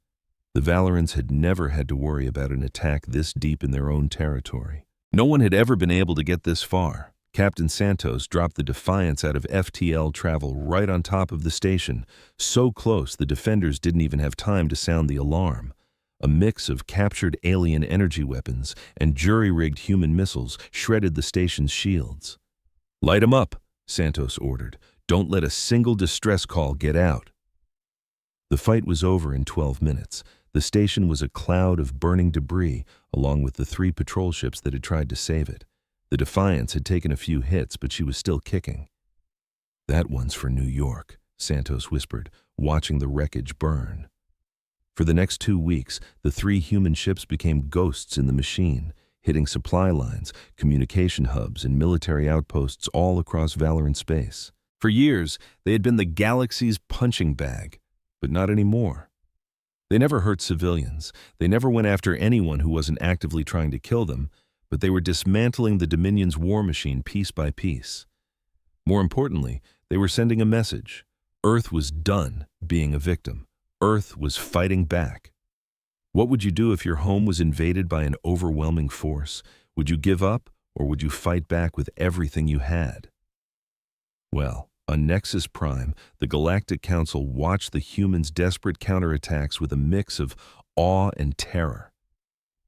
The Valorants had never had to worry about an attack this deep in their own territory. No one had ever been able to get this far. Captain Santos dropped the Defiance out of FTL travel right on top of the station, so close the defenders didn't even have time to sound the alarm. A mix of captured alien energy weapons and jury-rigged human missiles shredded the station's shields. "Light 'em up," Santos ordered. "Don't let a single distress call get out." The fight was over in 12 minutes. The station was a cloud of burning debris, along with the 3 patrol ships that had tried to save it. The Defiance had taken a few hits, but she was still kicking. "That one's for New York," Santos whispered, watching the wreckage burn. For the next 2 weeks, the 3 human ships became ghosts in the machine, hitting supply lines, communication hubs, and military outposts all across Valorant space. For years, they had been the galaxy's punching bag, but not anymore. They never hurt civilians. They never went after anyone who wasn't actively trying to kill them, but they were dismantling the Dominion's war machine piece by piece. More importantly, they were sending a message. Earth was done being a victim. Earth was fighting back. What would you do if your home was invaded by an overwhelming force? Would you give up, or would you fight back with everything you had? Well, on Nexus Prime, the Galactic Council watched the humans' desperate counterattacks with a mix of awe and terror.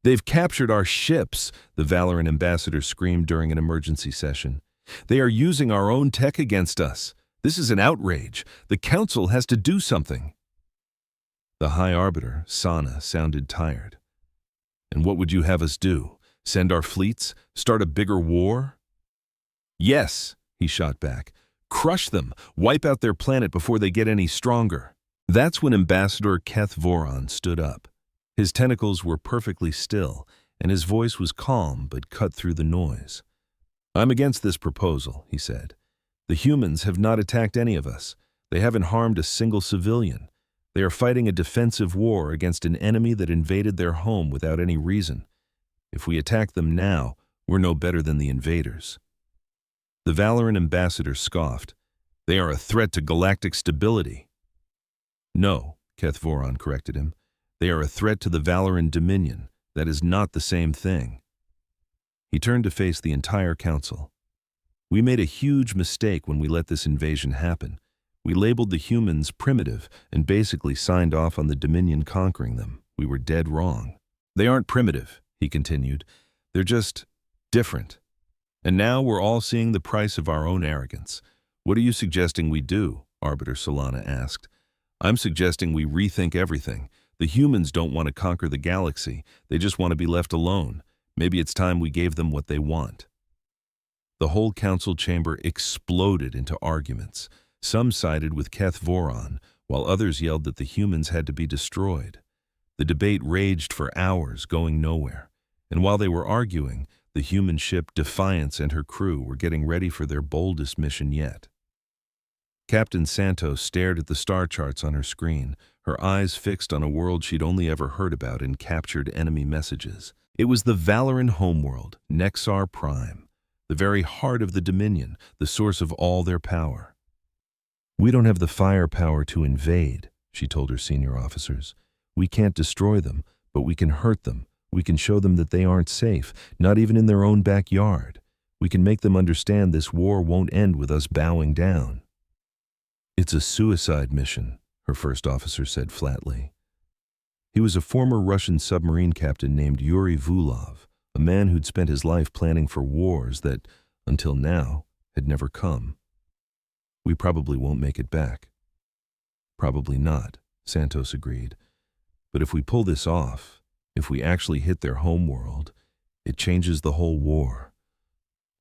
"They've captured our ships," the Valorant ambassador screamed during an emergency session. "They are using our own tech against us. This is an outrage. The Council has to do something." The High Arbiter, Sana, sounded tired. "And what would you have us do? Send our fleets? Start a bigger war?" "Yes," he shot back. "Crush them. Wipe out their planet before they get any stronger." That's when Ambassador Keth Voron stood up. His tentacles were perfectly still, and his voice was calm but cut through the noise. "I'm against this proposal," he said. "The humans have not attacked any of us. They haven't harmed a single civilian. They are fighting a defensive war against an enemy that invaded their home without any reason. If we attack them now, we're no better than the invaders." The Valorant ambassador scoffed. "They are a threat to galactic stability." "No," Keth Voron corrected him. "They are a threat to the Valorant Dominion. That is not the same thing." He turned to face the entire council. "We made a huge mistake when we let this invasion happen. We labeled the humans primitive and basically signed off on the Dominion conquering them. We were dead wrong. They aren't primitive," he continued. "They're just different. And now we're all seeing the price of our own arrogance. What are you suggesting we do?" Arbiter Solana asked. "I'm suggesting we rethink everything. The humans don't want to conquer the galaxy. They just want to be left alone. Maybe it's time we gave them what they want." The whole council chamber exploded into arguments. Some sided with Keth Voron, while others yelled that the humans had to be destroyed. The debate raged for hours, going nowhere. And while they were arguing, the human ship Defiance and her crew were getting ready for their boldest mission yet. Captain Santos stared at the star charts on her screen, her eyes fixed on a world she'd only ever heard about in captured enemy messages. It was the Valorant homeworld, Nexar Prime, the very heart of the Dominion, the source of all their power. "We don't have the firepower to invade," she told her senior officers. "We can't destroy them, but we can hurt them. We can show them that they aren't safe, not even in their own backyard. We can make them understand this war won't end with us bowing down." "It's a suicide mission," her first officer said flatly. He was a former Russian submarine captain named Yuri Vulov, a man who'd spent his life planning for wars that, until now, had never come. "We probably won't make it back." "Probably not," Santos agreed. "But if we pull this off, if we actually hit their homeworld, it changes the whole war.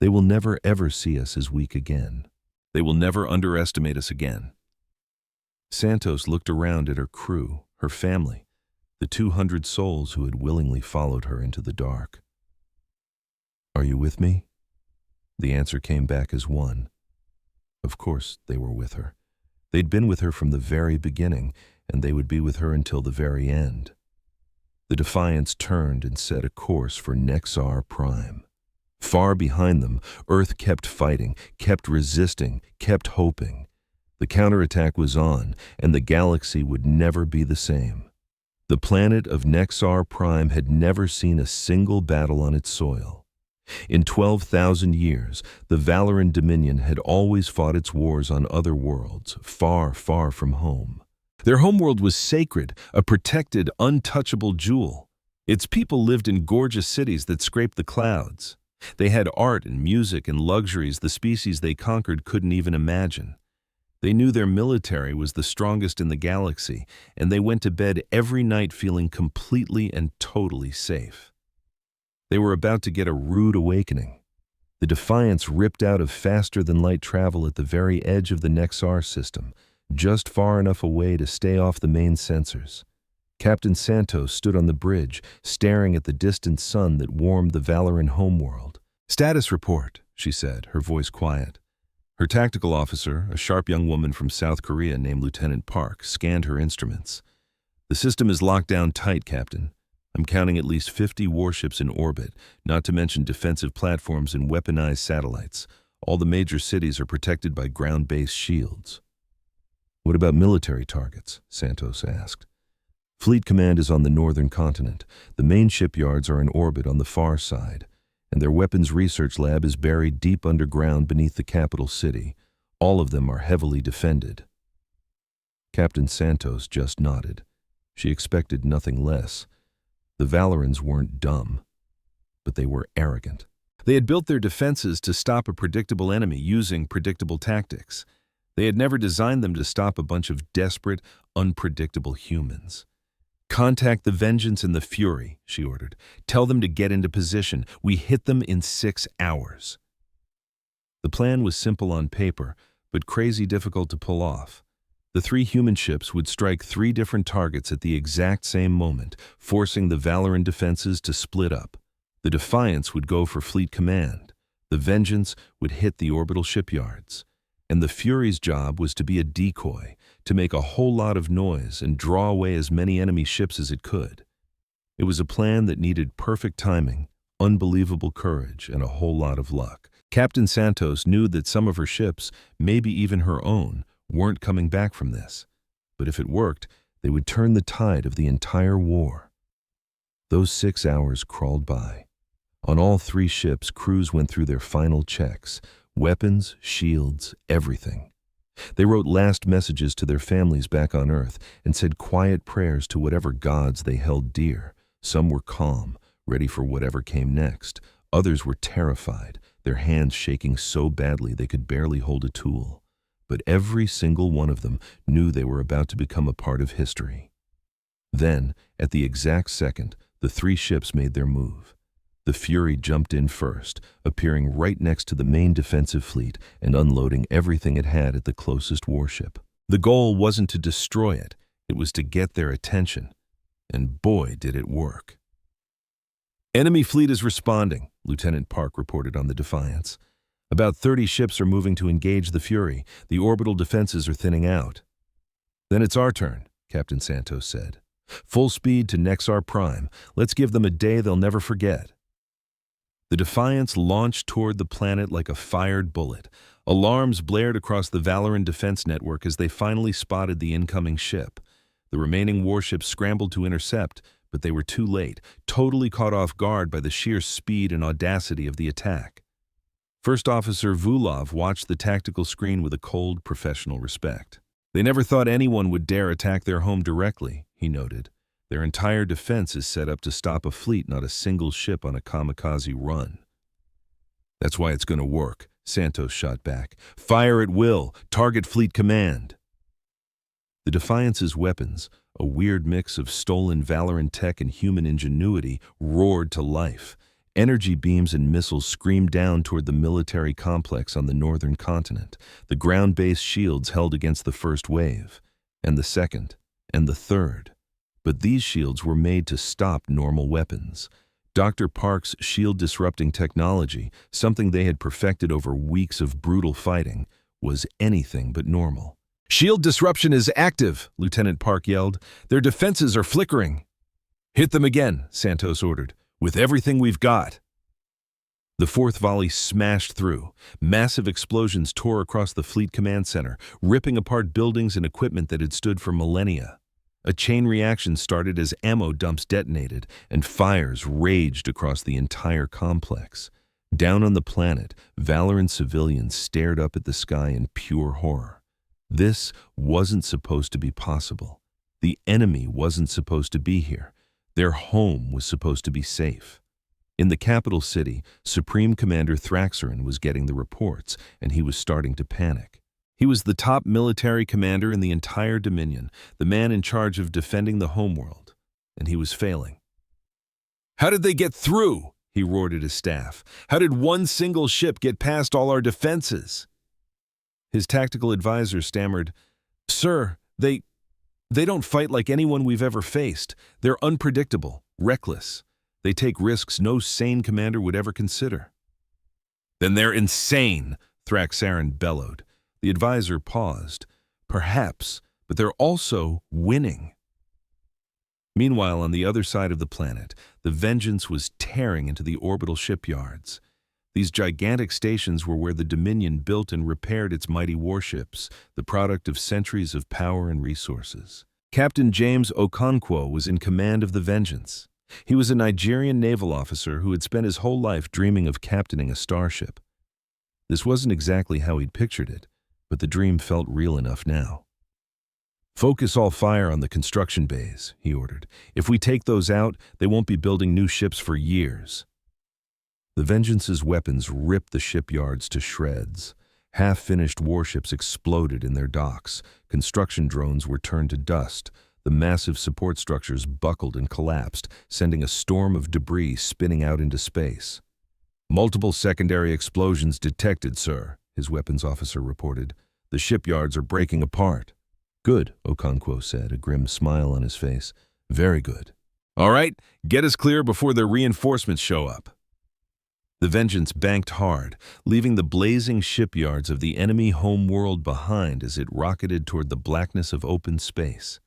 They will never ever see us as weak again. They will never underestimate us again." Santos looked around at her crew, her family, the 200 souls who had willingly followed her into the dark. "Are you with me?" The answer came back as one. Of course they were with her. They'd been with her from the very beginning, and they would be with her until the very end. The Defiance turned and set a course for Nexar Prime. Far behind them, Earth kept fighting, kept resisting, kept hoping. The counterattack was on, and the galaxy would never be the same. The planet of Nexar Prime had never seen a single battle on its soil. In 12,000 years, the Valorant Dominion had always fought its wars on other worlds, far, far from home. Their homeworld was sacred, a protected, untouchable jewel. Its people lived in gorgeous cities that scraped the clouds. They had art and music and luxuries the species they conquered couldn't even imagine. They knew their military was the strongest in the galaxy, and they went to bed every night feeling completely and totally safe. They were about to get a rude awakening. The Defiance ripped out of faster-than-light travel at the very edge of the Nexar system, just far enough away to stay off the main sensors. Captain Santos stood on the bridge, staring at the distant sun that warmed the Valorant homeworld. "Status report," she said, her voice quiet. Her tactical officer, a sharp young woman from South Korea named Lieutenant Park, scanned her instruments. "The system is locked down tight, Captain. I'm counting at least 50 warships in orbit, not to mention defensive platforms and weaponized satellites. All the major cities are protected by ground-based shields." What about military targets? Santos asked. Fleet Command is on the northern continent. The main shipyards are in orbit on the far side, and their weapons research lab is buried deep underground beneath the capital city. All of them are heavily defended. Captain Santos just nodded. She expected nothing less. The Valorans weren't dumb, but they were arrogant. They had built their defenses to stop a predictable enemy using predictable tactics. They had never designed them to stop a bunch of desperate, unpredictable humans. Contact the Vengeance and the Fury, she ordered. Tell them to get into position. We hit them in 6 hours. The plan was simple on paper, but crazy difficult to pull off. The 3 human ships would strike 3 different targets at the exact same moment, forcing the Valoran defenses to split up. The Defiance would go for Fleet Command. The Vengeance would hit the orbital shipyards. And the Fury's job was to be a decoy, to make a whole lot of noise and draw away as many enemy ships as it could. It was a plan that needed perfect timing, unbelievable courage, and a whole lot of luck. Captain Santos knew that some of her ships, maybe even her own, weren't coming back from this. But if it worked, they would turn the tide of the entire war. Those 6 hours crawled by. On all 3 ships, crews went through their final checks. Weapons, shields, everything. They wrote last messages to their families back on Earth and said quiet prayers to whatever gods they held dear. Some were calm, ready for whatever came next. Others were terrified, their hands shaking so badly they could barely hold a tool. But every single one of them knew they were about to become a part of history. Then, at the exact second, the 3 ships made their move. The Fury jumped in first, appearing right next to the main defensive fleet and unloading everything it had at the closest warship. The goal wasn't to destroy it, it was to get their attention. And boy, did it work. Enemy fleet is responding, Lieutenant Park reported on the Defiance. About 30 ships are moving to engage the Fury. The orbital defenses are thinning out. Then it's our turn, Captain Santos said. Full speed to Nexar Prime. Let's give them a day they'll never forget. The Defiance launched toward the planet like a fired bullet. Alarms blared across the Valoran defense network as they finally spotted the incoming ship. The remaining warships scrambled to intercept, but they were too late, totally caught off guard by the sheer speed and audacity of the attack. First Officer Vulov watched the tactical screen with a cold, professional respect. They never thought anyone would dare attack their home directly, he noted. Their entire defense is set up to stop a fleet, not a single ship on a kamikaze run. That's why it's going to work, Santos shot back. Fire at will, target Fleet Command. The Defiance's weapons, a weird mix of stolen Valoran tech and human ingenuity, roared to life. Energy beams and missiles screamed down toward the military complex on the northern continent. The ground-based shields held against the first wave, and the second, and the third. But these shields were made to stop normal weapons. Dr. Park's shield-disrupting technology, something they had perfected over weeks of brutal fighting, was anything but normal. Shield disruption is active, Lieutenant Park yelled. Their defenses are flickering. Hit them again, Santos ordered, with everything we've got. The 4th volley smashed through. Massive explosions tore across the Fleet Command Center, ripping apart buildings and equipment that had stood for millennia. A chain reaction started as ammo dumps detonated, and fires raged across the entire complex. Down on the planet, Valoran civilians stared up at the sky in pure horror. This wasn't supposed to be possible. The enemy wasn't supposed to be here. Their home was supposed to be safe. In the capital city, Supreme Commander Thraxerin was getting the reports, and he was starting to panic. He was the top military commander in the entire Dominion, the man in charge of defending the homeworld, and he was failing. How did they get through? He roared at his staff. How did one single ship get past all our defenses? His tactical advisor stammered, Sir, they don't fight like anyone we've ever faced. They're unpredictable, reckless. They take risks no sane commander would ever consider. Then they're insane, Thraxerin bellowed. The advisor paused. Perhaps, but they're also winning. Meanwhile, on the other side of the planet, the Vengeance was tearing into the orbital shipyards. These gigantic stations were where the Dominion built and repaired its mighty warships, the product of centuries of power and resources. Captain James Okonkwo was in command of the Vengeance. He was a Nigerian naval officer who had spent his whole life dreaming of captaining a starship. This wasn't exactly how he'd pictured it, but the dream felt real enough now. "Focus all fire on the construction bays," he ordered. "If we take those out, they won't be building new ships for years." The Vengeance's weapons ripped the shipyards to shreds. Half-finished warships exploded in their docks. Construction drones were turned to dust. The massive support structures buckled and collapsed, sending a storm of debris spinning out into space. "Multiple secondary explosions detected, sir," his weapons officer reported. "The shipyards are breaking apart." "Good," Okonkwo said, a grim smile on his face. "Very good." "All right, get us clear before their reinforcements show up." The Vengeance banked hard, leaving the blazing shipyards of the enemy homeworld behind as it rocketed toward the blackness of open space.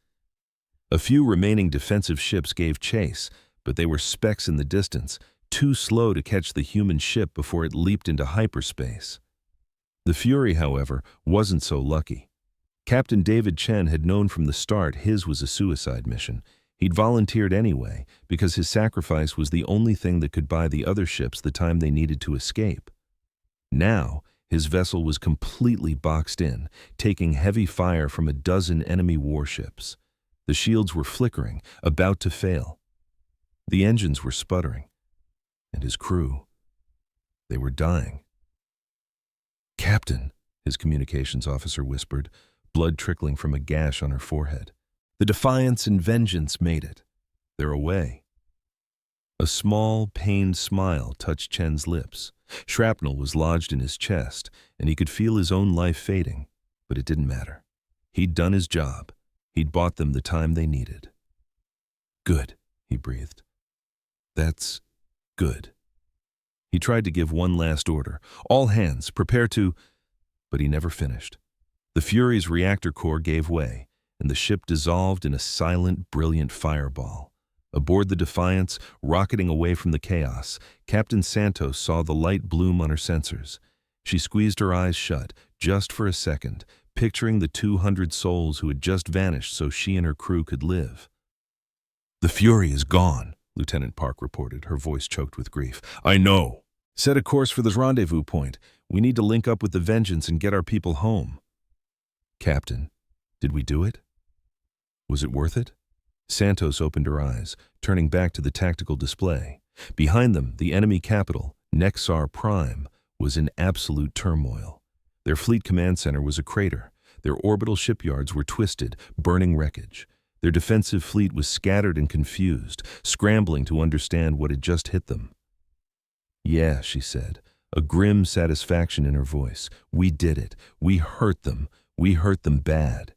A few remaining defensive ships gave chase, but they were specks in the distance, too slow to catch the human ship before it leaped into hyperspace. The Fury, however, wasn't so lucky. Captain David Chen had known from the start his was a suicide mission. He'd volunteered anyway, because his sacrifice was the only thing that could buy the other ships the time they needed to escape. Now, his vessel was completely boxed in, taking heavy fire from a dozen enemy warships. The shields were flickering, about to fail. The engines were sputtering. And his crew, they were dying. "Captain," his communications officer whispered, blood trickling from a gash on her forehead. "The Defiance and Vengeance made it. They're away." A small, pained smile touched Chen's lips. Shrapnel was lodged in his chest, and he could feel his own life fading, but it didn't matter. He'd done his job. He'd bought them the time they needed. "Good," he breathed. "That's good." He tried to give one last order. "All hands, prepare to—" But he never finished. The Fury's reactor core gave way, and the ship dissolved in a silent, brilliant fireball. Aboard the Defiance, rocketing away from the chaos, Captain Santos saw the light bloom on her sensors. She squeezed her eyes shut, just for a second, picturing the 200 souls who had just vanished so she and her crew could live. "The Fury is gone," Lieutenant Park reported, her voice choked with grief. "I know. Set a course for this rendezvous point. We need to link up with the Vengeance and get our people home." "Captain, did we do it? Was it worth it?" Santos opened her eyes, turning back to the tactical display. Behind them, the enemy capital, Nexar Prime, was in absolute turmoil. Their fleet command center was a crater. Their orbital shipyards were twisted, burning wreckage. Their defensive fleet was scattered and confused, scrambling to understand what had just hit them. "Yeah," she said, a grim satisfaction in her voice. "We did it. We hurt them. We hurt them bad."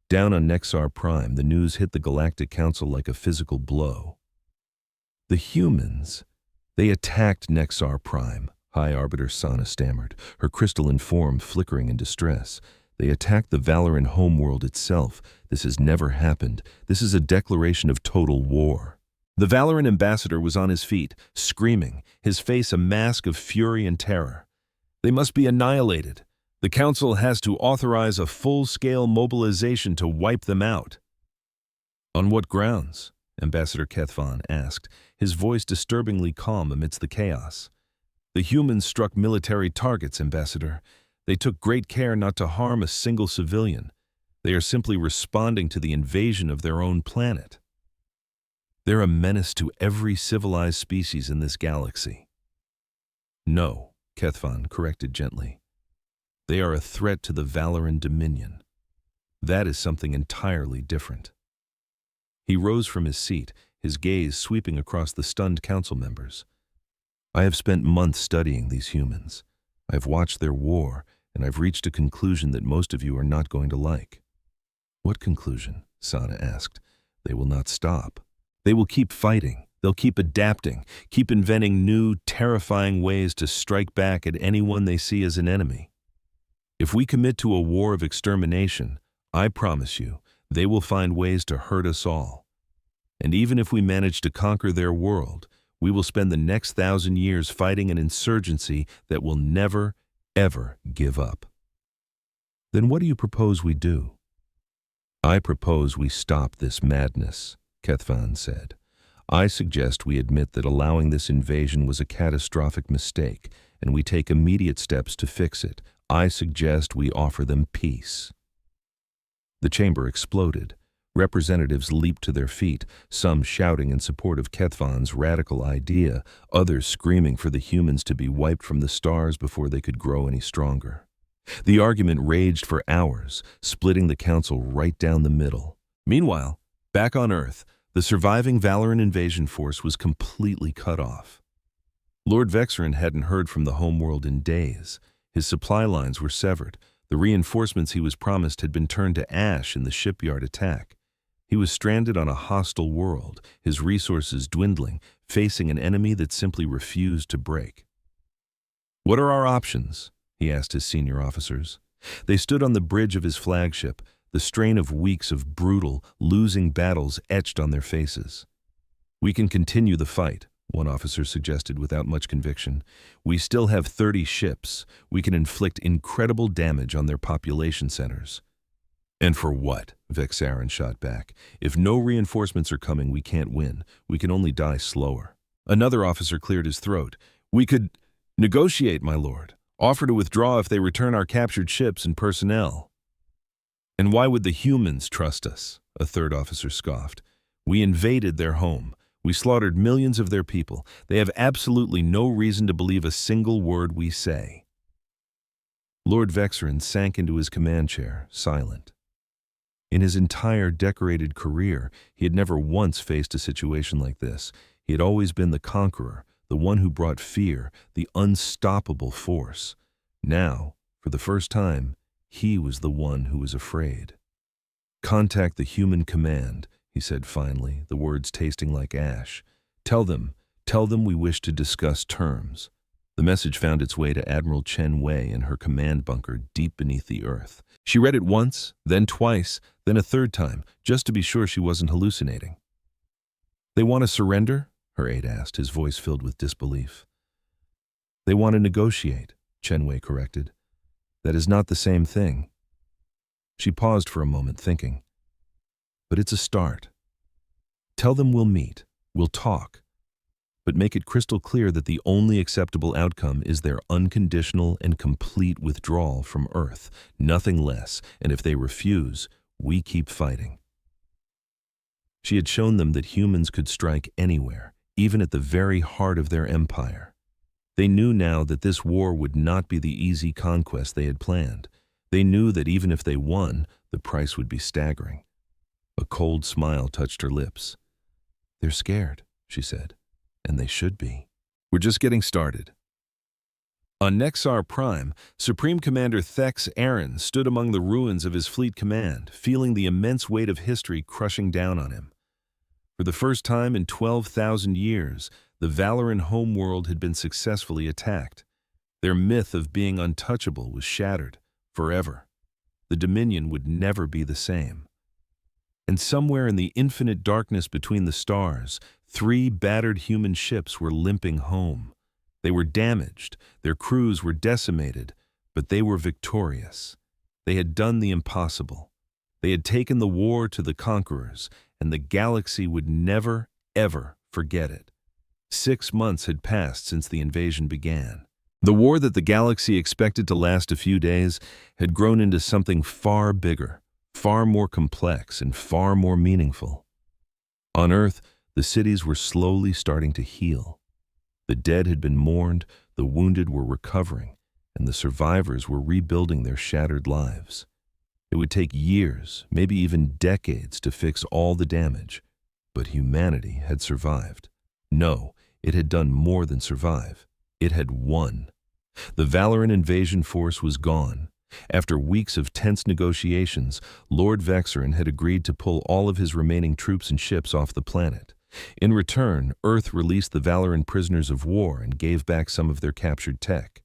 Down on Nexar Prime, the news hit the Galactic Council like a physical blow. "The humans, they attacked Nexar Prime," High Arbiter Sana stammered, her crystalline form flickering in distress. "They attacked the Valoran homeworld itself. This has never happened. This is a declaration of total war." The Valoran ambassador was on his feet, screaming, his face a mask of fury and terror. "They must be annihilated. The Council has to authorize a full-scale mobilization to wipe them out." "On what grounds?" Ambassador Kethvon asked, his voice disturbingly calm amidst the chaos. "The humans struck military targets, Ambassador. They took great care not to harm a single civilian. They are simply responding to the invasion of their own planet. They're a menace to every civilized species in this galaxy." "No," Kethvon corrected gently. "They are a threat to the Valoran Dominion. That is something entirely different." He rose from his seat, his gaze sweeping across the stunned council members. "I have spent months studying these humans. I've watched their war, and I've reached a conclusion that most of you are not going to like." "What conclusion?" Sana asked. "They will not stop. They will keep fighting. They'll keep adapting, keep inventing new, terrifying ways to strike back at anyone they see as an enemy. If we commit to a war of extermination, I promise you, they will find ways to hurt us all. And even if we manage to conquer their world, We will spend the next 1,000 years fighting an insurgency that will never, ever give up." "Then what do you propose we do?" "I propose we stop this madness," Kethvan said. "I suggest we admit that allowing this invasion was a catastrophic mistake, and we take immediate steps to fix it. I suggest we offer them peace." The chamber exploded. Representatives leaped to their feet, some shouting in support of Kethvan's radical idea, others screaming for the humans to be wiped from the stars before they could grow any stronger. The argument raged for hours, splitting the council right down the middle. Meanwhile, back on Earth, the surviving Valoran invasion force was completely cut off. Lord Vexerin hadn't heard from the homeworld in days. His supply lines were severed. The reinforcements he was promised had been turned to ash in the shipyard attack. He was stranded on a hostile world, his resources dwindling, facing an enemy that simply refused to break. "What are our options?" he asked his senior officers. They stood on the bridge of his flagship, the strain of weeks of brutal, losing battles etched on their faces. "We can continue the fight," one officer suggested without much conviction. "We still have 30 ships. We can inflict incredible damage on their population centers." "And for what?" Vexerin shot back. "If no reinforcements are coming, we can't win. We can only die slower." Another officer cleared his throat. "We could negotiate, my lord. Offer to withdraw if they return our captured ships and personnel." "And why would the humans trust us?" a third officer scoffed. "We invaded their home. We slaughtered millions of their people. They have absolutely no reason to believe a single word we say." Lord Vexerin sank into his command chair, silent. In his entire decorated career, he had never once faced a situation like this. He had always been the conqueror, the one who brought fear, the unstoppable force. Now, for the first time, he was the one who was afraid. "Contact the human command," he said finally, the words tasting like ash. Tell them we wish to discuss terms." The message found its way to Admiral Chen Wei in her command bunker deep beneath the earth. She read it once, then twice, then a third time, just to be sure she wasn't hallucinating. "They want to surrender?" her aide asked, his voice filled with disbelief. "They want to negotiate," Chen Wei corrected. "That is not the same thing." She paused for a moment, thinking. "But it's a start. Tell them we'll meet, we'll talk, but make it crystal clear that the only acceptable outcome is their unconditional and complete withdrawal from Earth, nothing less, and if they refuse, we keep fighting." She had shown them that humans could strike anywhere, even at the very heart of their empire. They knew now that this war would not be the easy conquest they had planned. They knew that even if they won, the price would be staggering. A cold smile touched her lips. "They're scared," she said. "And they should be. We're just getting started." On Nexar Prime, Supreme Commander Thex Aaron stood among the ruins of his fleet command, feeling the immense weight of history crushing down on him. For the first time in 12,000 years, the Valoran homeworld had been successfully attacked. Their myth of being untouchable was shattered, forever. The Dominion would never be the same. And somewhere in the infinite darkness between the stars, 3 battered human ships were limping home. They were damaged, their crews were decimated, but they were victorious. They had done the impossible. They had taken the war to the conquerors, and the galaxy would never, ever forget it. 6 months had passed since the invasion began. The war that the galaxy expected to last a few days had grown into something far bigger, far more complex, and far more meaningful. On Earth, the cities were slowly starting to heal. The dead had been mourned, the wounded were recovering, and the survivors were rebuilding their shattered lives. It would take years, maybe even decades, to fix all the damage, but humanity had survived. No, it had done more than survive. It had won. The Valoran invasion force was gone. After weeks of tense negotiations, Lord Vexerin had agreed to pull all of his remaining troops and ships off the planet. In return, Earth released the Valoran prisoners of war and gave back some of their captured tech.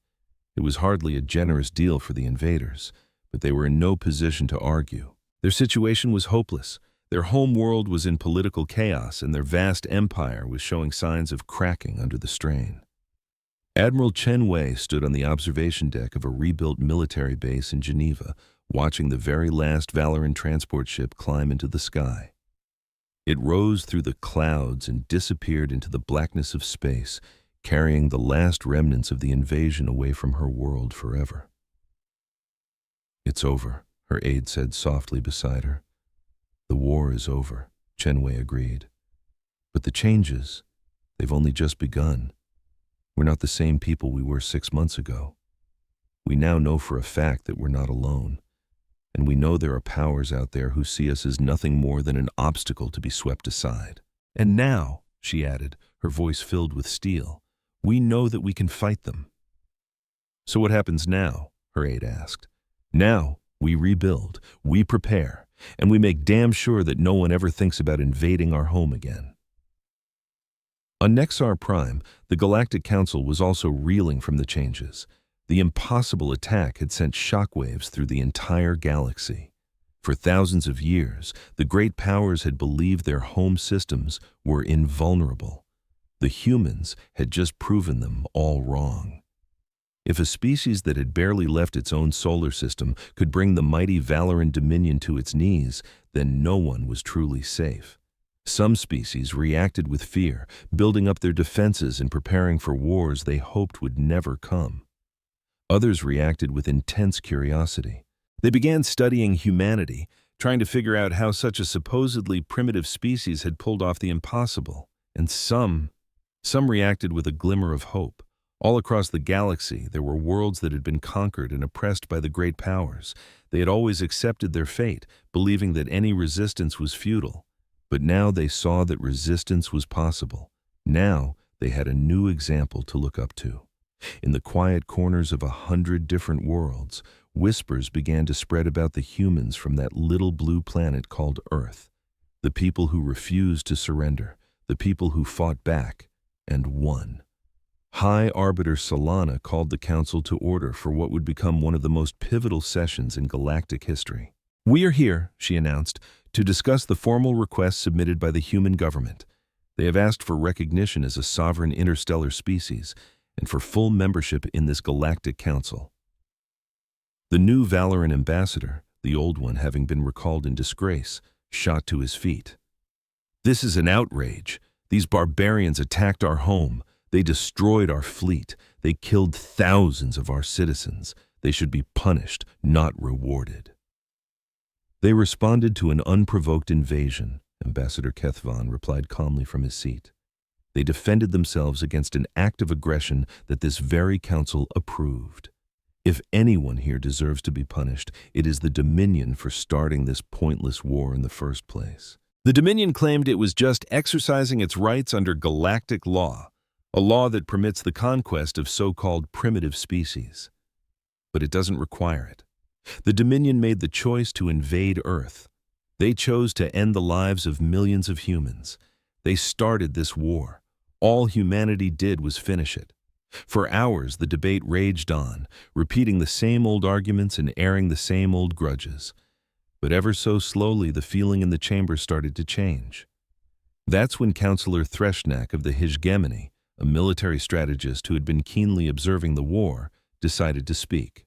It was hardly a generous deal for the invaders, but they were in no position to argue. Their situation was hopeless. Their home world was in political chaos, and their vast empire was showing signs of cracking under the strain. Admiral Chen Wei stood on the observation deck of a rebuilt military base in Geneva, watching the very last Valoran transport ship climb into the sky. It rose through the clouds and disappeared into the blackness of space, carrying the last remnants of the invasion away from her world forever. "It's over," her aide said softly beside her. "The war is over," Chen Wei agreed. "But the changes, they've only just begun. We're not the same people we were 6 months ago. We now know for a fact that we're not alone. And we know there are powers out there who see us as nothing more than an obstacle to be swept aside. And now," she added, her voice filled with steel, "we know that we can fight them." "So what happens now?" her aide asked. "Now, we rebuild, we prepare, and we make damn sure that no one ever thinks about invading our home again." On Nexar Prime, the Galactic Council was also reeling from the changes. The impossible attack had sent shockwaves through the entire galaxy. For thousands of years, the great powers had believed their home systems were invulnerable. The humans had just proven them all wrong. If a species that had barely left its own solar system could bring the mighty Valoran Dominion to its knees, then no one was truly safe. Some species reacted with fear, building up their defenses and preparing for wars they hoped would never come. Others reacted with intense curiosity. They began studying humanity, trying to figure out how such a supposedly primitive species had pulled off the impossible. And some reacted with a glimmer of hope. All across the galaxy, there were worlds that had been conquered and oppressed by the great powers. They had always accepted their fate, believing that any resistance was futile. But now they saw that resistance was possible. Now they had a new example to look up to. In the quiet corners of 100 different worlds, whispers began to spread about the humans from that little blue planet called Earth. The people who refused to surrender, the people who fought back and won. High Arbiter Solana called the council to order for what would become one of the most pivotal sessions in galactic history. "We are here," she announced, "to discuss the formal request submitted by the human government. They have asked for recognition as a sovereign interstellar species and for full membership in this galactic council." The new Valoran ambassador, the old one having been recalled in disgrace, shot to his feet. "This is an outrage. These barbarians attacked our home. They destroyed our fleet. They killed thousands of our citizens. They should be punished, not rewarded." "They responded to an unprovoked invasion," Ambassador Kethvon replied calmly from his seat. "They defended themselves against an act of aggression that this very council approved. If anyone here deserves to be punished, it is the Dominion for starting this pointless war in the first place." The Dominion claimed it was just exercising its rights under galactic law, a law that permits the conquest of so-called primitive species. But it doesn't require it. The Dominion made the choice to invade Earth. They chose to end the lives of millions of humans. They started this war. All humanity did was finish it. For hours, the debate raged on, repeating the same old arguments and airing the same old grudges. But ever so slowly, the feeling in the chamber started to change. That's when Councillor Threshnak of the Hegemony, a military strategist who had been keenly observing the war, decided to speak.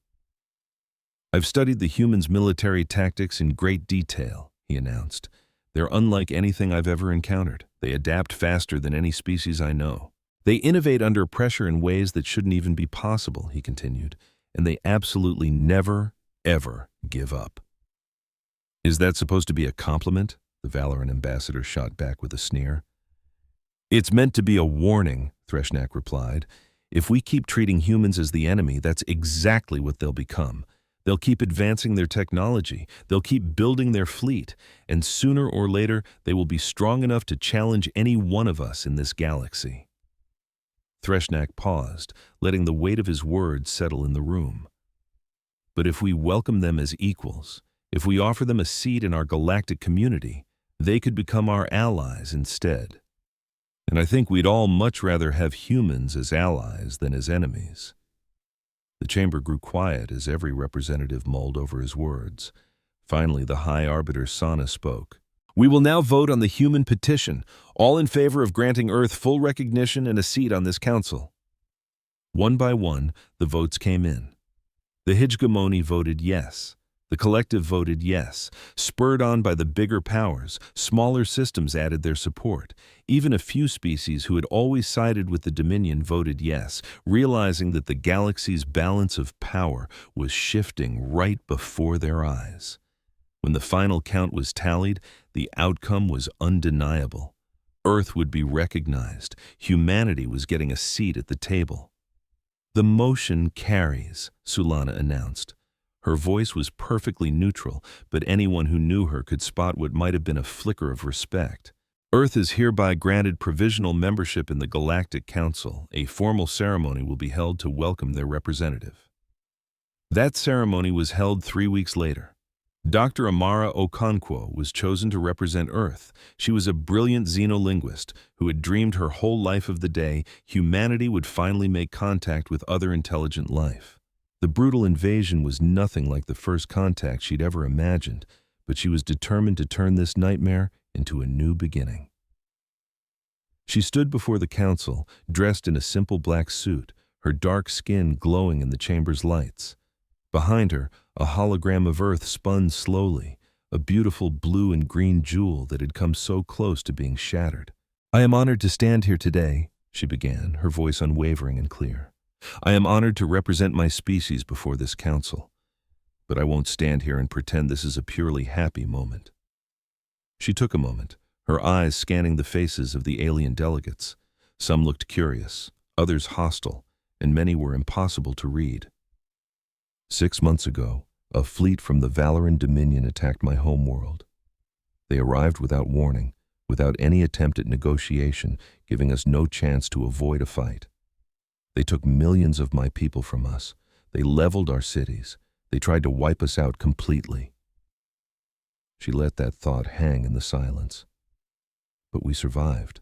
"I've studied the humans' military tactics in great detail," he announced. "They're unlike anything I've ever encountered. They adapt faster than any species I know. They innovate under pressure in ways that shouldn't even be possible," he continued, "and they absolutely never, ever give up." "Is that supposed to be a compliment?" the Valoran ambassador shot back with a sneer. "It's meant to be a warning," Threshnak replied. "If we keep treating humans as the enemy, that's exactly what they'll become. They'll keep advancing their technology, they'll keep building their fleet, and sooner or later they will be strong enough to challenge any one of us in this galaxy." Threshnak paused, letting the weight of his words settle in the room. "But if we welcome them as equals, if we offer them a seat in our galactic community, they could become our allies instead. And I think we'd all much rather have humans as allies than as enemies." The chamber grew quiet as every representative mulled over his words. Finally, the High Arbiter Sana spoke. We will now vote on the human petition, all in favor of granting Earth full recognition and a seat on this council. One by one, the votes came in. The hegemony voted yes. The collective voted yes. Spurred on by the bigger powers, smaller systems added their support. Even a few species who had always sided with the Dominion voted yes, realizing that the galaxy's balance of power was shifting right before their eyes. When the final count was tallied, the outcome was undeniable. Earth would be recognized. Humanity was getting a seat at the table. "The motion carries," Sulana announced. Her voice was perfectly neutral, but anyone who knew her could spot what might have been a flicker of respect. "Earth is hereby granted provisional membership in the Galactic Council. A formal ceremony will be held to welcome their representative." That ceremony was held 3 weeks later. Dr. Amara Okonkwo was chosen to represent Earth. She was a brilliant xenolinguist who had dreamed her whole life of the day humanity would finally make contact with other intelligent life. The brutal invasion was nothing like the first contact she'd ever imagined, but she was determined to turn this nightmare into a new beginning. She stood before the council, dressed in a simple black suit, her dark skin glowing in the chamber's lights. Behind her, a hologram of Earth spun slowly, a beautiful blue and green jewel that had come so close to being shattered. "I am honored to stand here today," she began, her voice unwavering and clear. "I am honored to represent my species before this council. But I won't stand here and pretend this is a purely happy moment." She took a moment, her eyes scanning the faces of the alien delegates. Some looked curious, others hostile, and many were impossible to read. 6 months ago, a fleet from the Valoran Dominion attacked my homeworld. They arrived without warning, without any attempt at negotiation, giving us no chance to avoid a fight. They took millions of my people from us. They leveled our cities. They tried to wipe us out completely. She let that thought hang in the silence. But we survived.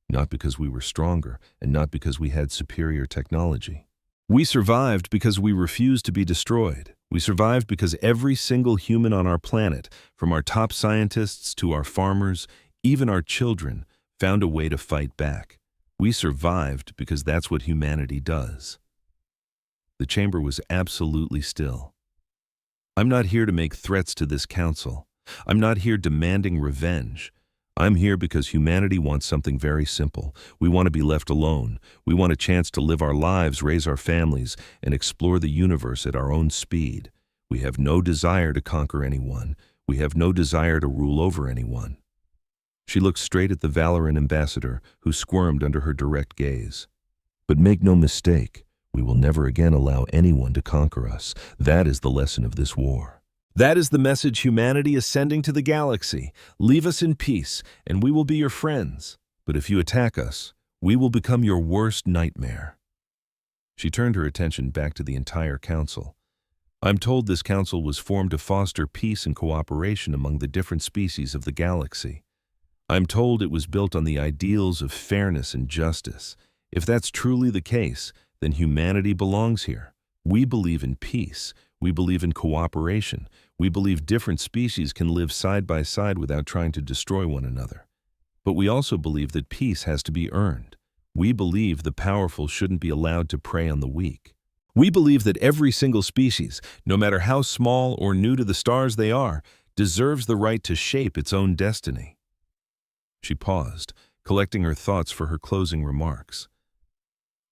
Not because we were stronger, and not because we had superior technology. We survived because we refused to be destroyed. We survived because every single human on our planet, from our top scientists to our farmers, even our children, found a way to fight back. We survived because that's what humanity does. The chamber was absolutely still. I'm not here to make threats to this council. I'm not here demanding revenge. I'm here because humanity wants something very simple. We want to be left alone. We want a chance to live our lives, raise our families, and explore the universe at our own speed. We have no desire to conquer anyone. We have no desire to rule over anyone. She looked straight at the Valoran ambassador, who squirmed under her direct gaze. But make no mistake, we will never again allow anyone to conquer us. That is the lesson of this war. That is the message humanity is sending to the galaxy. Leave us in peace, and we will be your friends. But if you attack us, we will become your worst nightmare. She turned her attention back to the entire council. I'm told this council was formed to foster peace and cooperation among the different species of the galaxy. I'm told it was built on the ideals of fairness and justice. If that's truly the case, then humanity belongs here. We believe in peace. We believe in cooperation. We believe different species can live side by side without trying to destroy one another. But we also believe that peace has to be earned. We believe the powerful shouldn't be allowed to prey on the weak. We believe that every single species, no matter how small or new to the stars they are, deserves the right to shape its own destiny. She paused, collecting her thoughts for her closing remarks.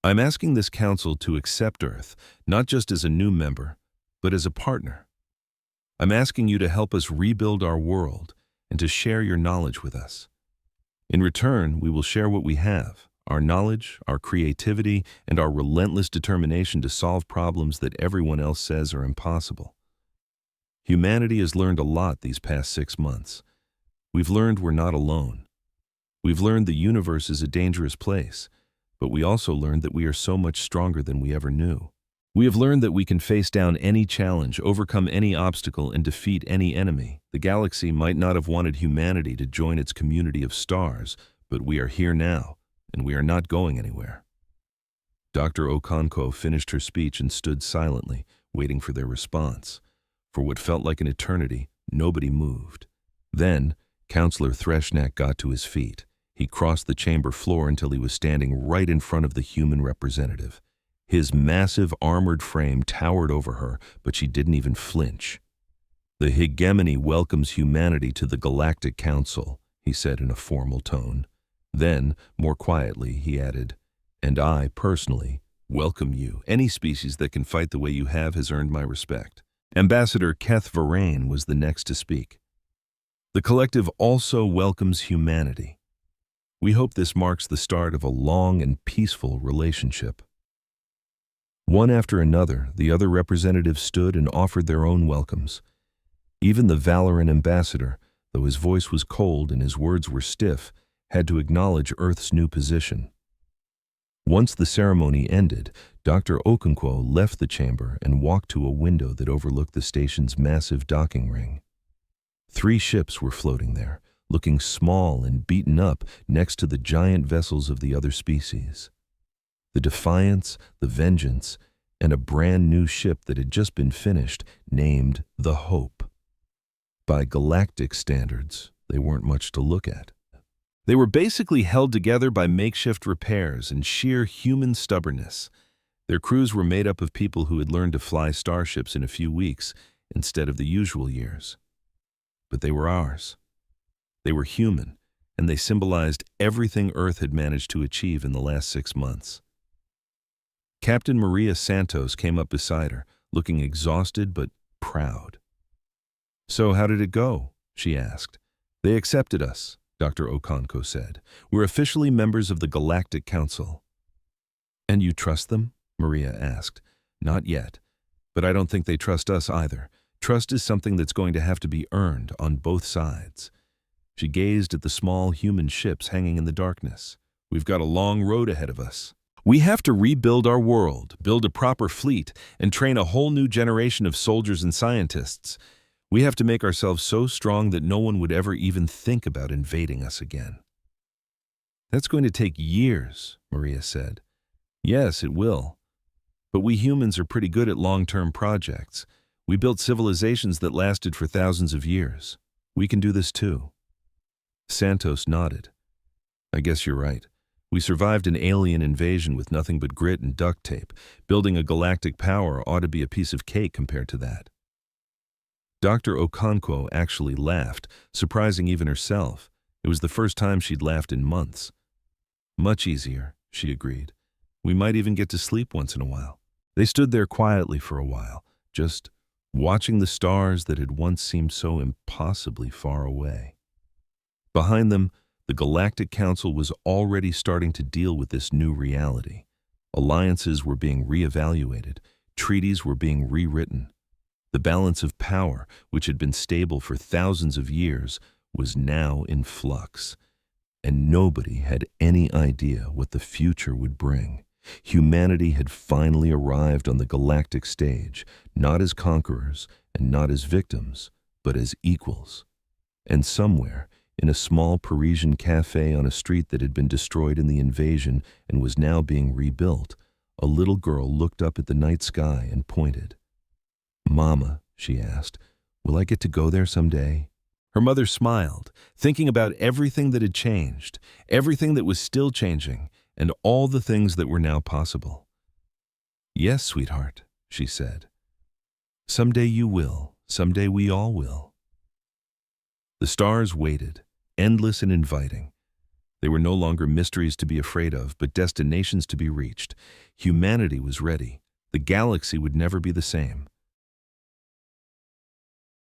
I'm asking this council to accept Earth, not just as a new member, but as a partner. I'm asking you to help us rebuild our world and to share your knowledge with us. In return, we will share what we have, our knowledge, our creativity, and our relentless determination to solve problems that everyone else says are impossible. Humanity has learned a lot these past 6 months. We've learned we're not alone. We've learned the universe is a dangerous place, but we also learned that we are so much stronger than we ever knew. We have learned that we can face down any challenge, overcome any obstacle, and defeat any enemy. The galaxy might not have wanted humanity to join its community of stars, but we are here now, and we are not going anywhere. Dr. Okonkwo finished her speech and stood silently, waiting for their response. For what felt like an eternity, nobody moved. Then, Counselor Threshnack got to his feet. He crossed the chamber floor until he was standing right in front of the human representative. His massive armored frame towered over her, but she didn't even flinch. "The hegemony welcomes humanity to the Galactic Council," he said in a formal tone. Then, more quietly, he added, "And I, personally, welcome you. Any species that can fight the way you have has earned my respect." Ambassador Keth Varane was the next to speak. "The collective also welcomes humanity. We hope this marks the start of a long and peaceful relationship." One after another, the other representatives stood and offered their own welcomes. Even the Valoran ambassador, though his voice was cold and his words were stiff, had to acknowledge Earth's new position. Once the ceremony ended, Dr. Okonkwo left the chamber and walked to a window that overlooked the station's massive docking ring. 3 ships were floating there, looking small and beaten up next to the giant vessels of the other species. The Defiance, the Vengeance, and a brand new ship that had just been finished, named the Hope. By galactic standards, they weren't much to look at. They were basically held together by makeshift repairs and sheer human stubbornness. Their crews were made up of people who had learned to fly starships in a few weeks instead of the usual years. But they were ours. They were human, and they symbolized everything Earth had managed to achieve in the last 6 months. Captain Maria Santos came up beside her, looking exhausted but proud. "So how did it go?" she asked. "They accepted us," Dr. Okonkwo said. "We're officially members of the Galactic Council." "And you trust them?" Maria asked. "Not yet, but I don't think they trust us either. Trust is something that's going to have to be earned on both sides." She gazed at the small human ships hanging in the darkness. "We've got a long road ahead of us. We have to rebuild our world, build a proper fleet, and train a whole new generation of soldiers and scientists. We have to make ourselves so strong that no one would ever even think about invading us again." "That's going to take years," Maria said. "Yes, it will. But we humans are pretty good at long-term projects. We built civilizations that lasted for thousands of years. We can do this too." Santos nodded. "I guess you're right. We survived an alien invasion with nothing but grit and duct tape. Building a galactic power ought to be a piece of cake compared to that." Dr. Okonkwo actually laughed, surprising even herself. It was the first time she'd laughed in months. "Much easier," she agreed. "We might even get to sleep once in a while." They stood there quietly for a while, just watching the stars that had once seemed so impossibly far away. Behind them, the Galactic Council was already starting to deal with this new reality. Alliances were being reevaluated, treaties were being rewritten. The balance of power, which had been stable for thousands of years, was now in flux. And nobody had any idea what the future would bring. Humanity had finally arrived on the galactic stage, not as conquerors and not as victims, but as equals. And somewhere, in a small Parisian cafe on a street that had been destroyed in the invasion and was now being rebuilt, a little girl looked up at the night sky and pointed. "Mama," she asked, "will I get to go there someday?" Her mother smiled, thinking about everything that had changed, everything that was still changing, and all the things that were now possible. "Yes, sweetheart," she said. "Someday you will. Someday we all will." The stars waited, endless and inviting. They were no longer mysteries to be afraid of, but destinations to be reached. Humanity was ready. The galaxy would never be the same.